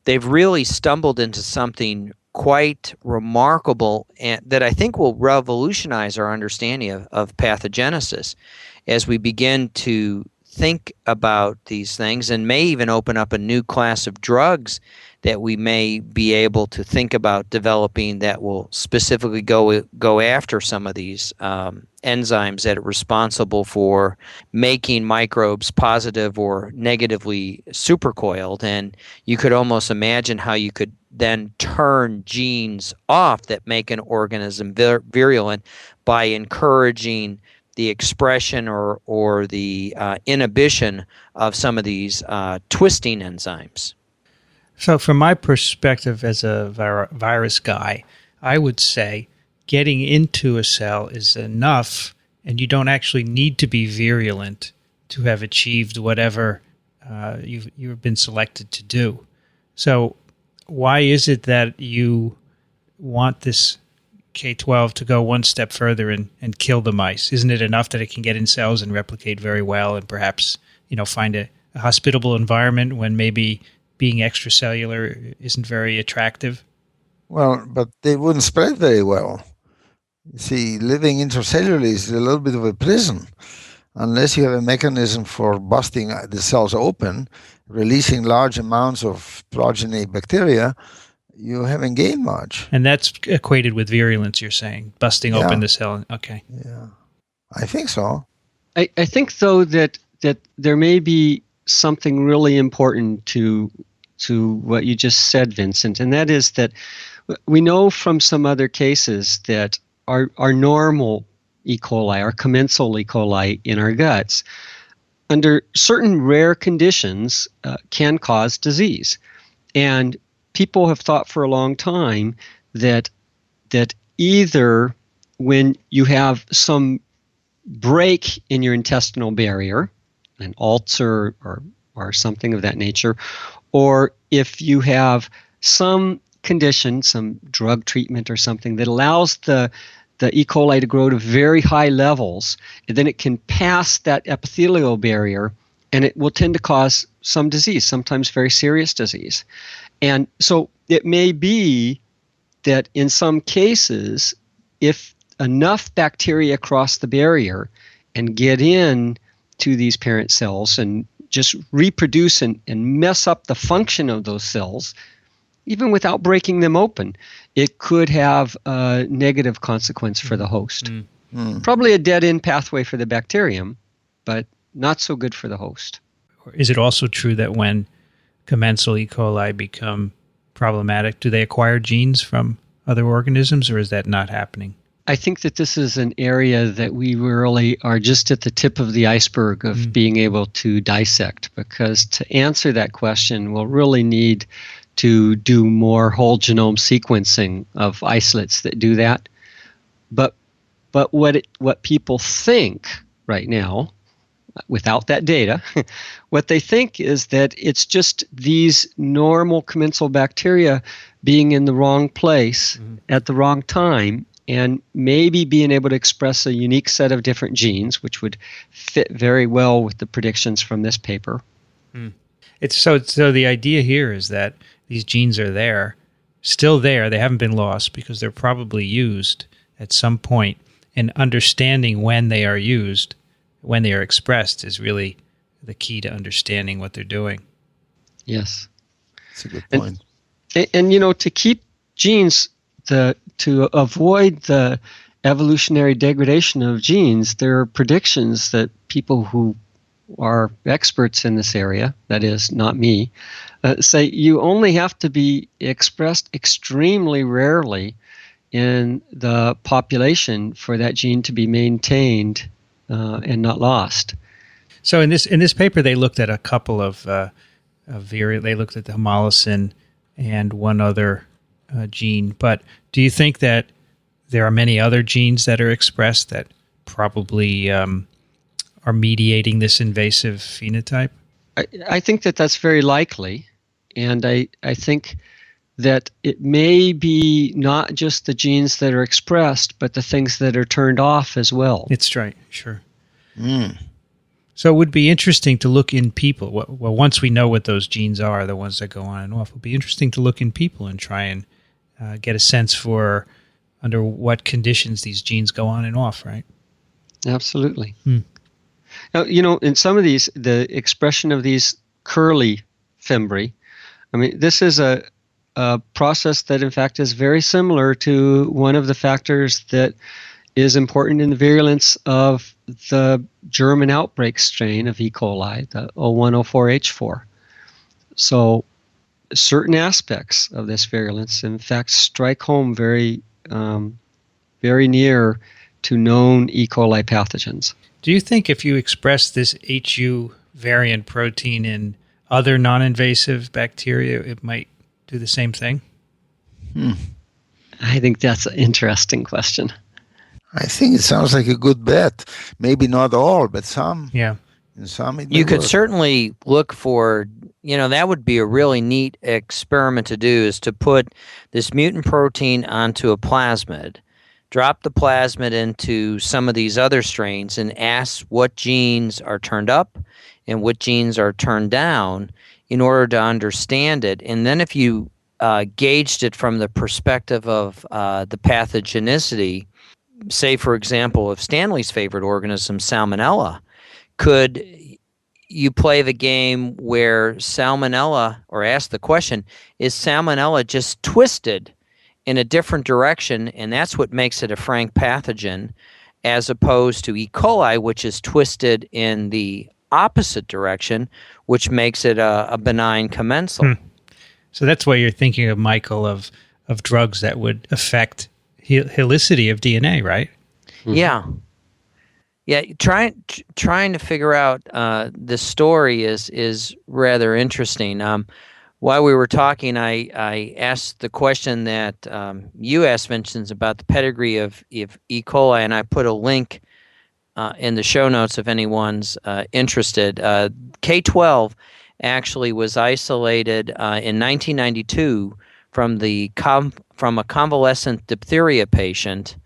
they've really stumbled into something quite remarkable, and that I think will revolutionize our understanding of pathogenesis as we begin to think about these things, and may even open up a new class of drugs that we may be able to think about developing that will specifically go after some of these enzymes that are responsible for making microbes positive or negatively supercoiled. And you could almost imagine how you could then turn genes off that make an organism virulent by encouraging the expression or the inhibition of some of these twisting enzymes. So from my perspective as a virus guy, I would say getting into a cell is enough, and you don't actually need to be virulent to have achieved whatever you've been selected to do. So why is it that you want this K-12 to go one step further and kill the mice? Isn't it enough that it can get in cells and replicate very well and perhaps, find a hospitable environment when maybe being extracellular isn't very attractive? Well, but they wouldn't spread very well. You see, living intracellularly is a little bit of a prison. Unless you have a mechanism for busting the cells open, releasing large amounts of progeny bacteria, you haven't gained much. And that's equated with virulence, you're saying, busting open the cell. Okay. Yeah, I think so. I think, though, that there may be something really important to what you just said, Vincent, and that is that we know from some other cases that our normal E. coli, our commensal E. coli in our guts, under certain rare conditions, can cause disease. And people have thought for a long time that either when you have some break in your intestinal barrier, an ulcer or something of that nature, or if you have some condition, some drug treatment or something that allows the E. coli to grow to very high levels, and then it can pass that epithelial barrier, and it will tend to cause some disease, sometimes very serious disease. And so it may be that in some cases, if enough bacteria cross the barrier and get in to these parent cells and just reproduce and mess up the function of those cells, even without breaking them open, it could have a negative consequence for the host. Probably a dead-end pathway for the bacterium, but not so good for the host. Is it also true that when commensal E. coli become problematic, do they acquire genes from other organisms, or is that not happening? I think that this is an area that we really are just at the tip of the iceberg of being able to dissect, because to answer that question, we'll really need to do more whole genome sequencing of isolates that do that. But what people think right now, without that data, what they think is that it's just these normal commensal bacteria being in the wrong place at the wrong time, and maybe being able to express a unique set of different genes, which would fit very well with the predictions from this paper. It's so the idea here is that these genes are still there. They haven't been lost because they're probably used at some point, and understanding when they are used, when they are expressed, is really the key to understanding what they're doing. Yes. That's a good point. And to keep genes, to avoid the evolutionary degradation of genes, there are predictions that people who are experts in this area, that is, not me, say you only have to be expressed extremely rarely in the population for that gene to be maintained and not lost. So in this paper, they looked at a couple of they looked at the Hemolysin and one other gene. But do you think that there are many other genes that are expressed that probably are mediating this invasive phenotype? I think that that's very likely, and I think that it may be not just the genes that are expressed, but the things that are turned off as well. It's right, sure. So it would be interesting to look in people. Well, once we know what those genes are, the ones that go on and off, it would be interesting to look in people and try and get a sense for under what conditions these genes go on and off, right? Absolutely. Now, in some of these, the expression of these curly fimbriae, I mean, this is a process that, in fact, is very similar to one of the factors that is important in the virulence of the German outbreak strain of E. coli, the 0104H4. So certain aspects of this virulence, in fact, strike home very, very near to known E. coli pathogens. Do you think if you express this HU variant protein in other non-invasive bacteria, it might do the same thing? I think that's an interesting question. I think it sounds like a good bet. Maybe not all, but some. Yeah. In some it You may could work. certainly look for, that would be a really neat experiment to do, is to put this mutant protein onto a plasmid, drop the plasmid into some of these other strains, and ask what genes are turned up and what genes are turned down in order to understand it. And then if you gauged it from the perspective of the pathogenicity, say, for example, of Stanley's favorite organism, Salmonella, could you play the game where Salmonella, or ask the question, is Salmonella just twisted in a different direction, and that's what makes it a frank pathogen, as opposed to E. coli, which is twisted in the opposite direction, which makes it a benign commensal. So that's why you're thinking of, Michael, of drugs that would affect helicity of DNA, right? Yeah. Yeah, trying to figure out the story is rather interesting. While we were talking, I asked the question that you asked, Vincent, about the pedigree of E. coli, and I put a link in the show notes if anyone's interested. K-12 actually was isolated in 1992 from a convalescent diphtheria patient.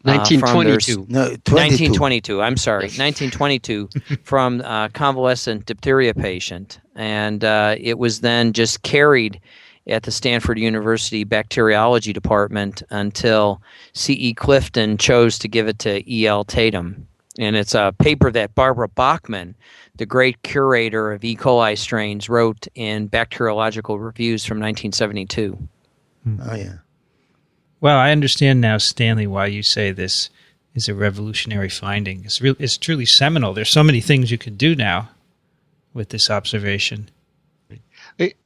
1922. No, 1922. I'm sorry, 1922 from a convalescent diphtheria patient, and it was then just carried at the Stanford University bacteriology department until C.E. Clifton chose to give it to E.L. Tatum. And it's a paper that Barbara Bachman, the great curator of E. coli strains, wrote in Bacteriological Reviews from 1972. Oh, yeah. Well, I understand now, Stanley, why you say this is a revolutionary finding. It's truly seminal. There's so many things you could do now with this observation.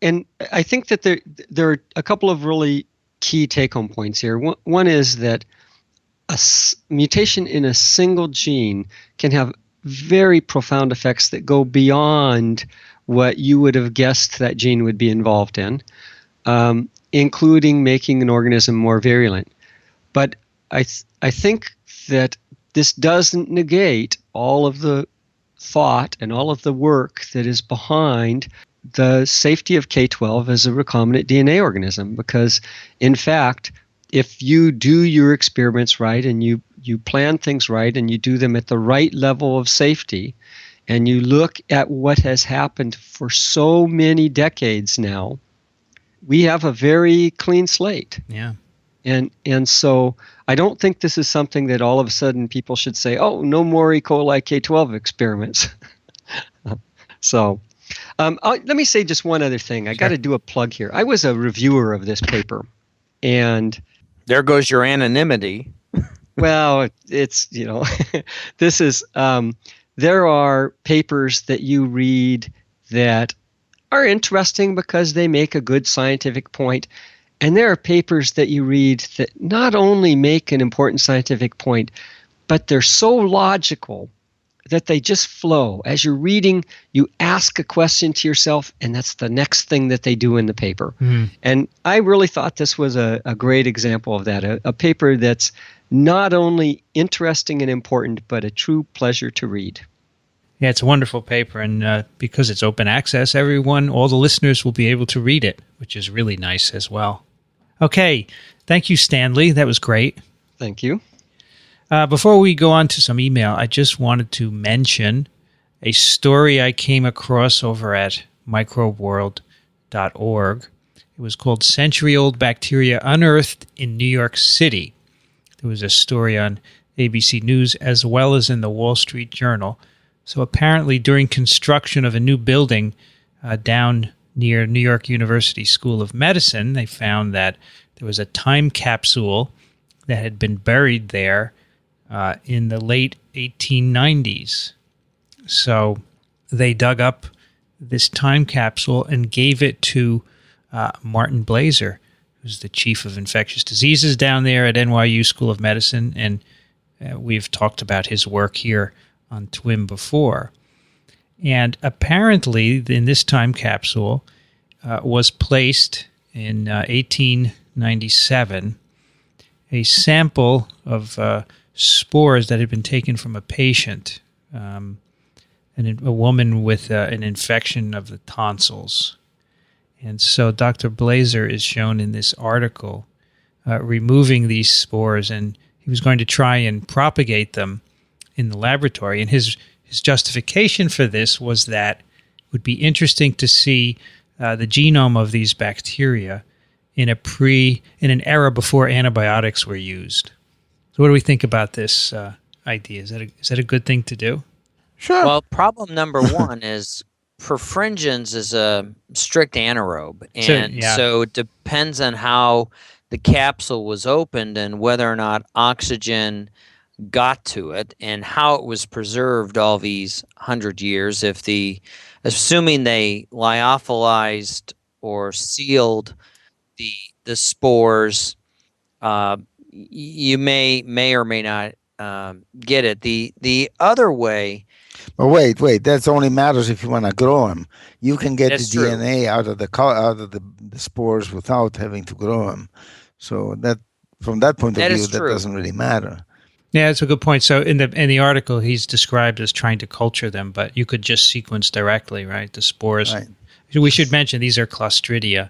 And I think that there are a couple of really key take-home points here. One is that a mutation in a single gene can have very profound effects that go beyond what you would have guessed that gene would be involved in, including making an organism more virulent. But I think that this doesn't negate all of the thought and all of the work that is behind the safety of K-12 as a recombinant DNA organism, because, in fact, if you do your experiments right and you plan things right and you do them at the right level of safety, and you look at what has happened for so many decades now, we have a very clean slate. Yeah. And so I don't think this is something that all of a sudden people should say, oh, no more E. coli K-12 experiments. Let me say just one other thing. I got to do a plug here. I was a reviewer of this paper, and there goes your anonymity. Well, it's, this is, there are papers that you read that are interesting because they make a good scientific point. And there are papers that you read that not only make an important scientific point, but they're so logical that they just flow. As you're reading, you ask a question to yourself, and that's the next thing that they do in the paper. And I really thought this was a great example of that, a paper that's not only interesting and important, but a true pleasure to read. Yeah, it's a wonderful paper, and because it's open access, all the listeners will be able to read it, which is really nice as well. Okay, thank you, Stanley. That was great. Thank you. Before we go on to some email, I just wanted to mention a story I came across over at microbeworld.org. It was called Century-Old Bacteria Unearthed in New York City. There was a story on ABC News as well as in the Wall Street Journal. So apparently during construction of a new building down near New York University School of Medicine, they found that there was a time capsule that had been buried there in the late 1890s. So they dug up this time capsule and gave it to Martin Blaser, who's the chief of infectious diseases down there at NYU School of Medicine, and we've talked about his work here on TWiM before. And apparently, in this time capsule was placed in 1897 a sample of spores that had been taken from a patient, and a woman with an infection of the tonsils. And so Dr. Blaser is shown in this article removing these spores, and he was going to try and propagate them in the laboratory. And his justification for this was that it would be interesting to see the genome of these bacteria in an era before antibiotics were used. So what do we think about this idea? Is that a good thing to do? Sure. Well, problem number one is perfringens is a strict anaerobe, and so it depends on how the capsule was opened and whether or not oxygen got to it and how it was preserved all these 100 years. Assuming they lyophilized or sealed the spores, you may or may not get it. The other way. But wait. That only matters if you want to grow them. You can get the true. DNA out of the spores without having to grow them. So that, from that point of view, that doesn't really matter. Yeah, that's a good point. So in the article, he's described as trying to culture them, but you could just sequence directly, right? The spores. Right. We should mention these are Clostridia,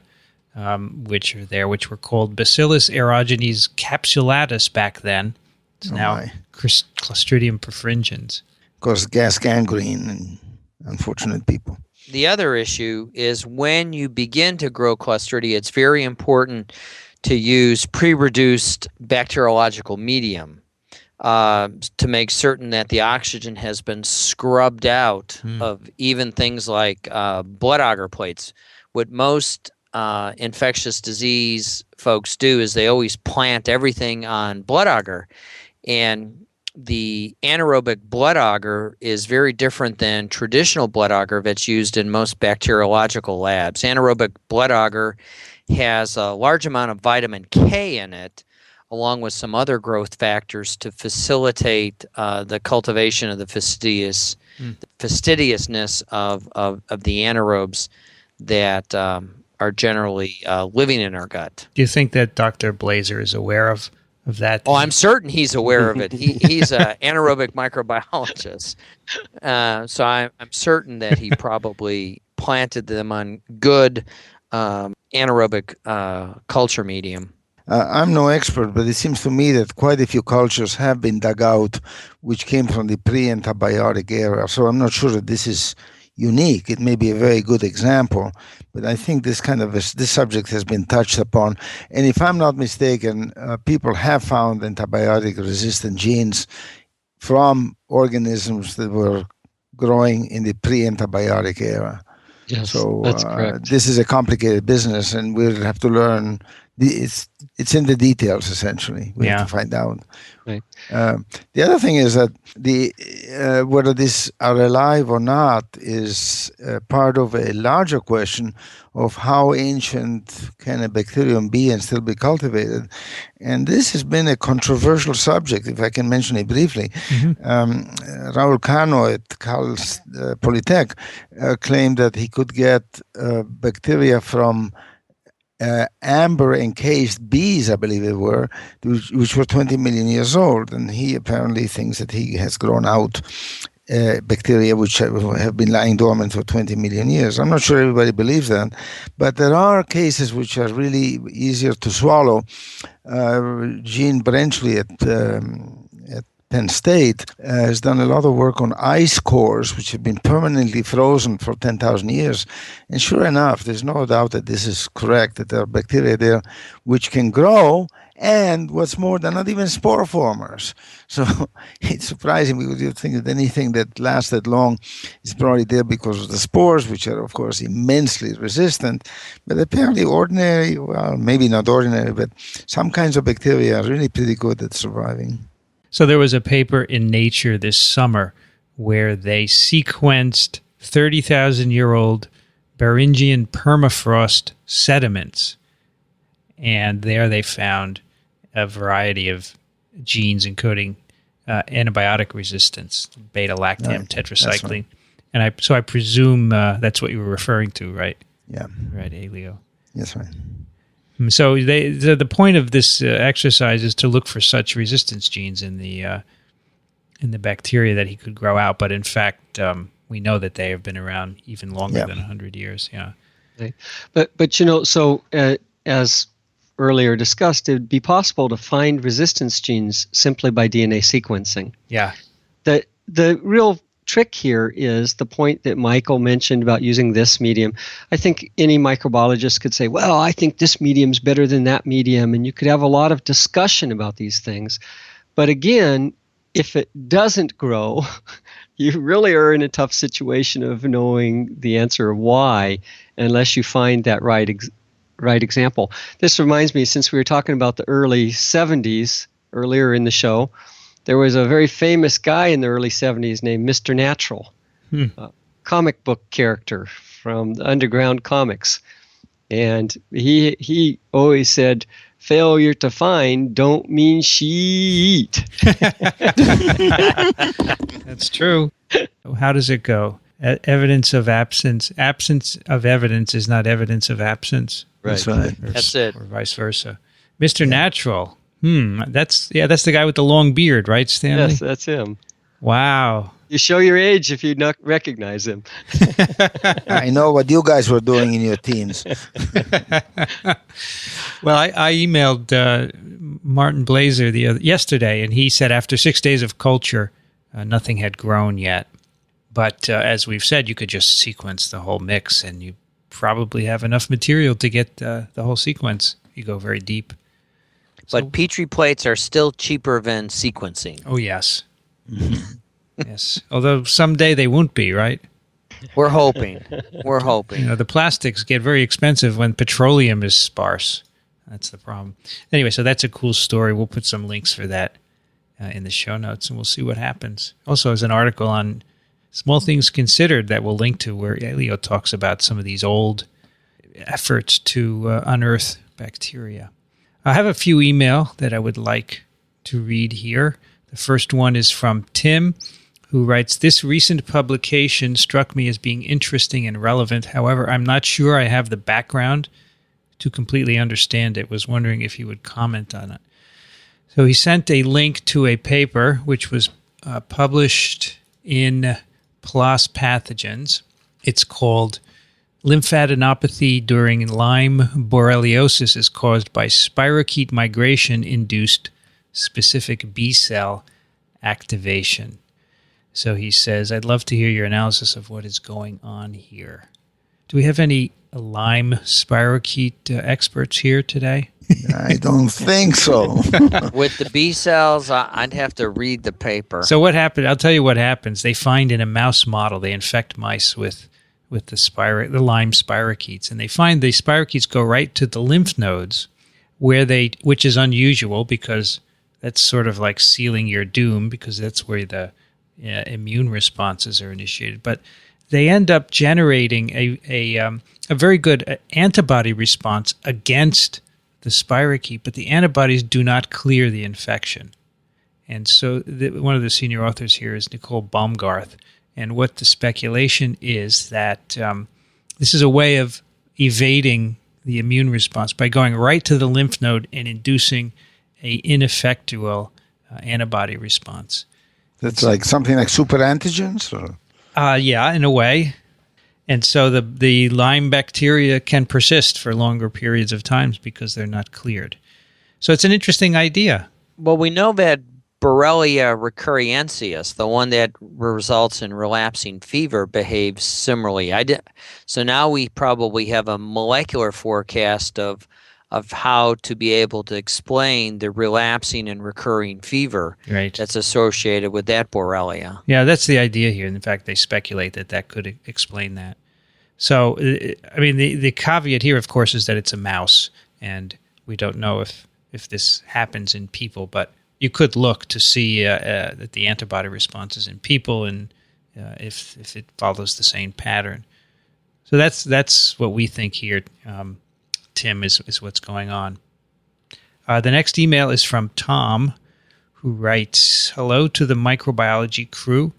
which were called Bacillus aerogenes capsulatus back then. It's now Clostridium perfringens. Of course, gas gangrene and unfortunate people. The other issue is when you begin to grow Clostridia, it's very important to use pre-reduced bacteriological medium to make certain that the oxygen has been scrubbed out of even things like blood agar plates. What most infectious disease folks do is they always plant everything on blood agar, and the anaerobic blood agar is very different than traditional blood agar that's used in most bacteriological labs. Anaerobic blood agar has a large amount of vitamin K in it, along with some other growth factors to facilitate the cultivation of the fastidiousness of the anaerobes that are generally living in our gut. Do you think that Dr. Blaser is aware of that? Oh, I'm certain he's aware of it. He's an anaerobic microbiologist. So I'm certain that he probably planted them on good anaerobic culture medium. I'm no expert, but it seems to me that quite a few cultures have been dug out which came from the pre-antibiotic era. So I'm not sure that this is unique. It may be a very good example, but I think this subject has been touched upon. And if I'm not mistaken, people have found antibiotic-resistant genes from organisms that were growing in the pre-antibiotic era. Yes, so that's correct. This is a complicated business, and we'll have to learn. It's in the details, essentially. We have to find out. Right. The other thing is that whether these are alive or not is part of a larger question of how ancient can a bacterium be and still be cultivated. And this has been a controversial subject, if I can mention it briefly. Mm-hmm. Raul Cano at Cal Polytech claimed that he could get bacteria from amber encased bees, I believe it were, which were 20 million years old. And he apparently thinks that he has grown out bacteria which have been lying dormant for 20 million years. I'm not sure everybody believes that, but there are cases which are really easier to swallow. Gene Brenchley at Penn State, has done a lot of work on ice cores, which have been permanently frozen for 10,000 years. And sure enough, there's no doubt that this is correct, that there are bacteria there which can grow, and what's more, they're not even spore formers. So it's surprising, because you think that anything that lasts that long is probably there because of the spores, which are, of course, immensely resistant. But apparently ordinary, well, maybe not ordinary, but some kinds of bacteria are really pretty good at surviving. So there was a paper in Nature this summer where they sequenced 30,000-year-old Beringian permafrost sediments. And there they found a variety of genes encoding antibiotic resistance, beta-lactam tetracycline. And I presume that's what you were referring to, right? Yeah. Right, Elio. Yes, right. So the point of this exercise is to look for such resistance genes in the bacteria that he could grow out. But in fact, we know that they have been around even longer than 100 years. Yeah. But so as earlier discussed, it would be possible to find resistance genes simply by DNA sequencing. Yeah. The real trick here is the point that Michael mentioned about using this medium. I think any microbiologist could say, well, I think this medium's better than that medium, and you could have a lot of discussion about these things. But again, if it doesn't grow, you really are in a tough situation of knowing the answer of why, unless you find that right example. This reminds me, since we were talking about the early 70s earlier in the show, there was a very famous guy in the early 70s named Mr. Natural, a comic book character from the underground comics. And he always said, failure to find don't mean sheet. That's true. How does it go? Evidence of absence. Absence of evidence is not evidence of absence. Right. That's right. That's it. Or vice versa. Mr. Natural. That's the guy with the long beard, right, Stanley? Yes, that's him. Wow. You show your age if you not recognize him. I know what you guys were doing in your teens. Well, I emailed Martin Blazer yesterday, and he said after 6 days of culture, nothing had grown yet. But as we've said, you could just sequence the whole mix, and you probably have enough material to get the whole sequence. You go very deep. But Petri plates are still cheaper than sequencing. Oh, yes. Yes. Although someday they won't be, right? We're hoping. We're hoping. The plastics get very expensive when petroleum is sparse. That's the problem. Anyway, so that's a cool story. We'll put some links for that in the show notes, and we'll see what happens. Also, there's an article on Small Things Considered that we'll link to where Elio talks about some of these old efforts to unearth bacteria. I have a few email that I would like to read here. The first one is from Tim, who writes, this recent publication struck me as being interesting and relevant. However, I'm not sure I have the background to completely understand it. Was wondering if you would comment on it. So he sent a link to a paper which was published in PLOS Pathogens. It's called Lymphadenopathy during Lyme borreliosis is caused by spirochete migration-induced specific B-cell activation. So he says, I'd love to hear your analysis of what is going on here. Do we have any Lyme spirochete experts here today? I don't think so. With the B cells, I'd have to read the paper. So what happened? I'll tell you what happens. They find in a mouse model, they infect mice with the Lyme spirochetes, and they find the spirochetes go right to the lymph nodes, which is unusual because that's sort of like sealing your doom, because that's where the immune responses are initiated. But they end up generating a very good antibody response against the spirochete, but the antibodies do not clear the infection. And so one of the senior authors here is Nicole Baumgarth. And what the speculation is that this is a way of evading the immune response by going right to the lymph node and inducing a ineffectual antibody response. That's like something like super antigens? Or? Yeah, in a way. And so the Lyme bacteria can persist for longer periods of times because they're not cleared. So it's an interesting idea. Well, we know that Borrelia recurrensis, the one that results in relapsing fever, behaves similarly. So now we probably have a molecular forecast of how to be able to explain the relapsing and recurring fever that's associated with that Borrelia. Yeah, that's the idea here. In fact, they speculate that could explain that. So, I mean, the caveat here, of course, is that it's a mouse, and we don't know if this happens in people, but you could look to see that the antibody responses in people and if it follows the same pattern. So that's what we think here, Tim, is what's going on. The next email is from Tom, who writes, "Hello to the microbiology crew.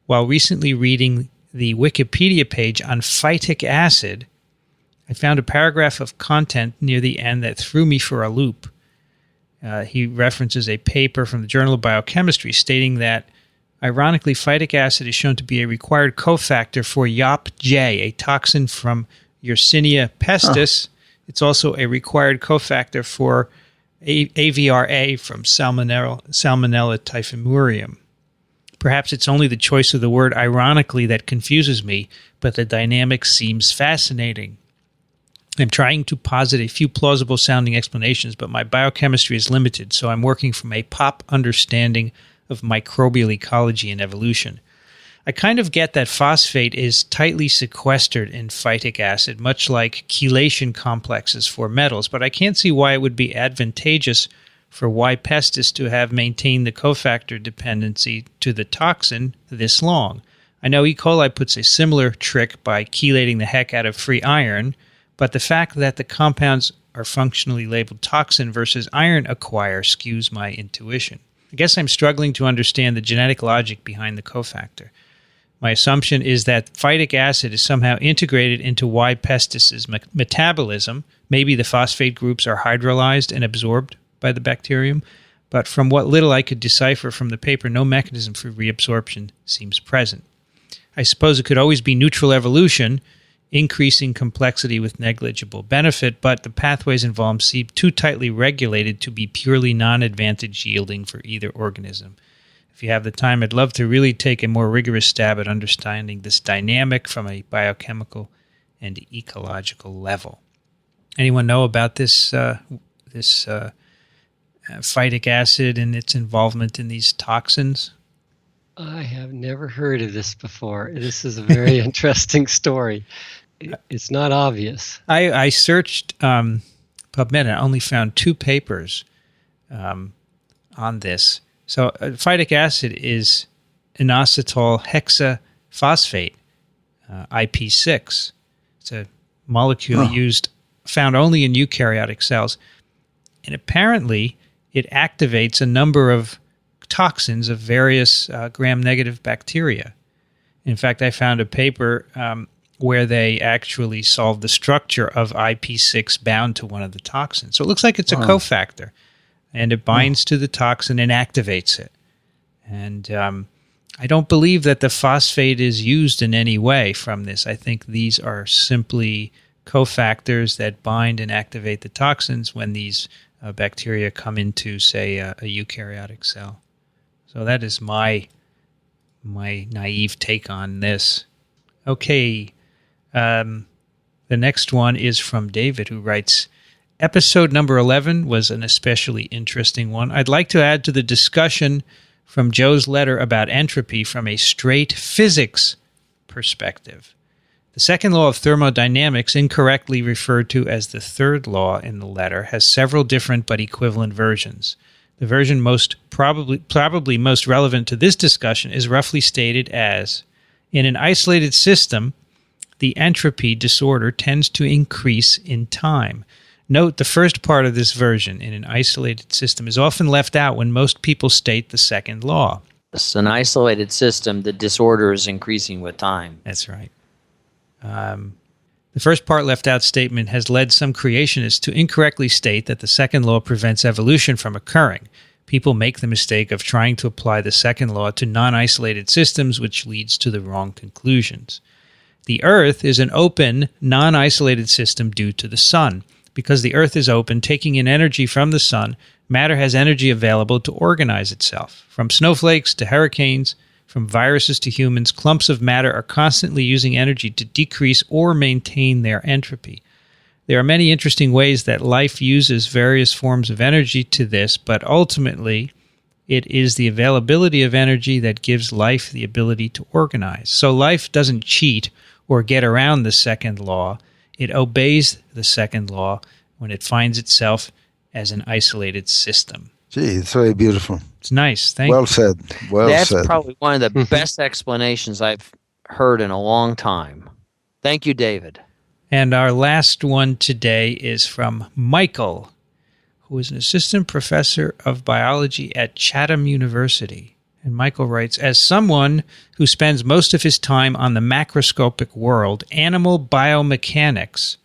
While recently reading the Wikipedia page on phytic acid, I found a paragraph of content near the end that threw me for a loop. He references a paper from the Journal of Biochemistry stating that, ironically, phytic acid is shown to be a required cofactor for YOP-J, a toxin from Yersinia pestis. It's also a required cofactor for AVRA from Salmonella typhimurium. Perhaps it's only the choice of the word ironically that confuses me, but the dynamic seems fascinating. I'm trying to posit a few plausible-sounding explanations, but my biochemistry is limited, so I'm working from a pop understanding of microbial ecology and evolution. I kind of get that phosphate is tightly sequestered in phytic acid, much like chelation complexes for metals, but I can't see why it would be advantageous for Y. pestis to have maintained the cofactor dependency to the toxin this long. I know E. coli puts a similar trick by chelating the heck out of free iron, but the fact that the compounds are functionally labeled toxin versus iron acquire skews my intuition. I guess I'm struggling to understand the genetic logic behind the cofactor. My assumption is that phytic acid is somehow integrated into Y. pestis' metabolism. Maybe the phosphate groups are hydrolyzed and absorbed by the bacterium, but from what little I could decipher from the paper, no mechanism for reabsorption seems present. I suppose it could always be neutral evolution, increasing complexity with negligible benefit, but the pathways involved seem too tightly regulated to be purely non-advantage yielding for either organism. If you have the time, I'd love to really take a more rigorous stab at understanding this dynamic from a biochemical and ecological level. Anyone know about this phytic acid and its involvement in these toxins? I have never heard of this before. This is a very interesting story. It's not obvious. I searched PubMed and I only found 2 papers on this. So phytic acid is inositol hexaphosphate, IP6. It's a molecule found only in eukaryotic cells. And apparently it activates a number of toxins of various gram-negative bacteria. In fact, I found a paper where they actually solved the structure of IP6 bound to one of the toxins. So it looks like it's a cofactor, and it binds to the toxin and activates it. And I don't believe that the phosphate is used in any way from this. I think these are simply cofactors that bind and activate the toxins when these bacteria come into, say, a eukaryotic cell. So that is my naive take on this. Okay, the next one is from David, who writes, episode number 11 was an especially interesting one. I'd like to add to the discussion from Joe's letter about entropy from a straight physics perspective. The second law of thermodynamics, incorrectly referred to as the third law in the letter, has several different but equivalent versions. The version most probably most relevant to this discussion is roughly stated as, in an isolated system, the entropy disorder tends to increase in time. Note the first part of this version, in an isolated system, is often left out when most people state the second law. It's an isolated system, the disorder is increasing with time. That's right. The first part left out statement has led some creationists to incorrectly state that the second law prevents evolution from occurring. People make the mistake of trying to apply the second law to non-isolated systems, which leads to the wrong conclusions. The Earth is an open, non-isolated system due to the sun. Because the Earth is open, taking in energy from the sun, matter has energy available to organize itself. From snowflakes to hurricanes, from viruses to humans, clumps of matter are constantly using energy to decrease or maintain their entropy. There are many interesting ways that life uses various forms of energy to this, but ultimately, it is the availability of energy that gives life the ability to organize. So life doesn't cheat or get around the second law. It obeys the second law when it finds itself as an isolated system. Gee, it's very beautiful. It's nice. Thank you. Well said. That's probably one of the best explanations I've heard in a long time. Thank you, David. And our last one today is from Michael, who is an assistant professor of biology at Chatham University. And Michael writes, as someone who spends most of his time on the macroscopic world, animal biomechanics,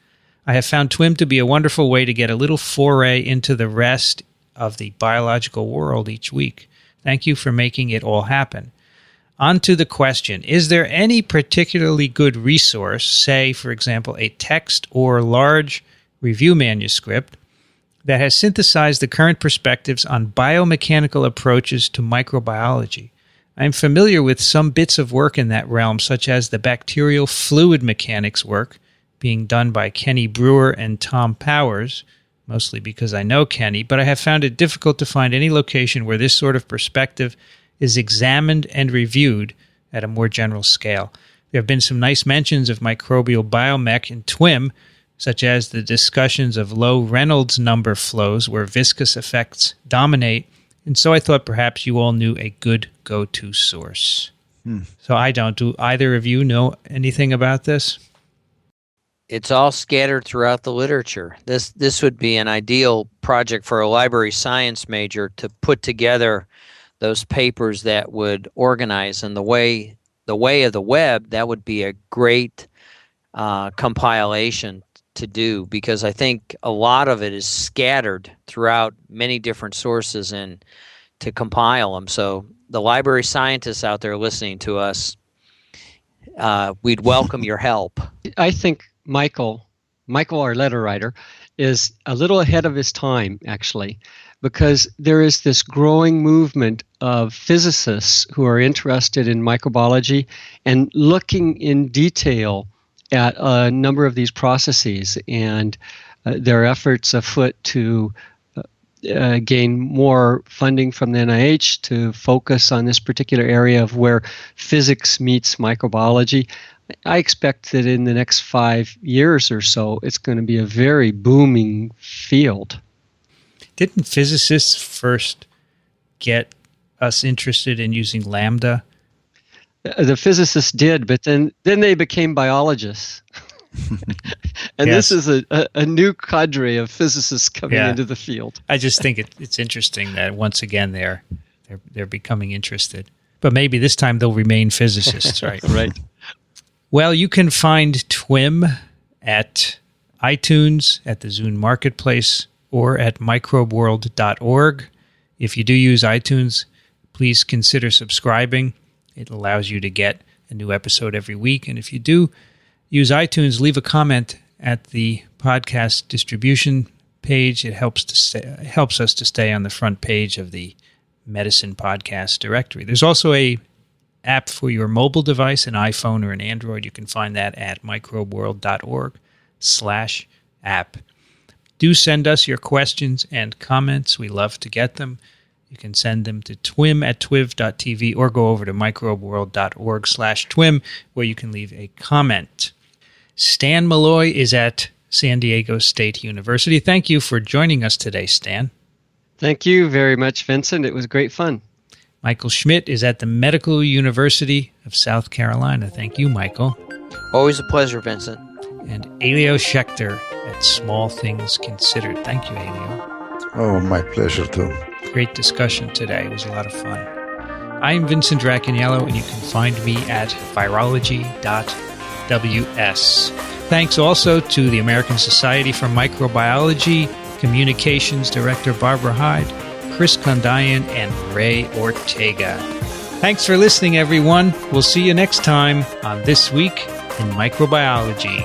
I have found TWiM to be a wonderful way to get a little foray into the rest of the biological world each week. Thank you for making it all happen. On to the question, is there any particularly good resource, say, for example, a text or large review manuscript, that has synthesized the current perspectives on biomechanical approaches to microbiology? I am familiar with some bits of work in that realm, such as the bacterial fluid mechanics work being done by Kenny Brewer and Tom Powers, mostly because I know Kenny, but I have found it difficult to find any location where this sort of perspective is examined and reviewed at a more general scale. There have been some nice mentions of microbial biomech in TWiM, such as the discussions of low Reynolds number flows where viscous effects dominate, and so I thought perhaps you all knew a good go-to source. So I don't. Do either of you know anything about this? It's all scattered throughout the literature. This would be an ideal project for a library science major to put together those papers that would organize. And the way of the web, that would be a great compilation to do, because I think a lot of it is scattered throughout many different sources, and to compile them. So the library scientists out there listening to us, we'd welcome your help. I think Michael, our letter writer, is a little ahead of his time, actually, because there is this growing movement of physicists who are interested in microbiology and looking in detail at a number of these processes, and there are efforts afoot to gain more funding from the NIH to focus on this particular area of where physics meets microbiology. I expect that in the next 5 years or so, it's going to be a very booming field. Didn't physicists first get us interested in using lambda? The physicists did, but then they became biologists. And Yes. This is a new cadre of physicists coming Yeah. into the field. I just think it's interesting that once again they're becoming interested. But maybe this time they'll remain physicists, right? Right. Well, you can find TWiM at iTunes, at the Zune Marketplace, or at microbeworld.org. If you do use iTunes, please consider subscribing. It allows you to get a new episode every week. And if you do use iTunes, leave a comment at the podcast distribution page. It helps us to stay on the front page of the Medicine Podcast directory. There's also a app for your mobile device, an iPhone or an Android. You can find that at microbeworld.org/app. Do send us your questions and comments. We love to get them. You can send them to twim@twiv.tv or go over to microbeworld.org/twim, where you can leave a comment. Stan Maloy is at San Diego State University. Thank you for joining us today, Stan. Thank you very much, Vincent. It was great fun. Michael Schmidt is at the Medical University of South Carolina. Thank you, Michael. Always a pleasure, Vincent. And Elio Schaechter at Small Things Considered. Thank you, Elio. Oh, my pleasure too. Great discussion today. It was a lot of fun. I'm Vincent Racaniello, and you can find me at virology.ws. Thanks also to the American Society for Microbiology, Communications Director Barbara Hyde, Chris Kondayan, and Ray Ortega. Thanks for listening, everyone. We'll see you next time on This Week in Microbiology.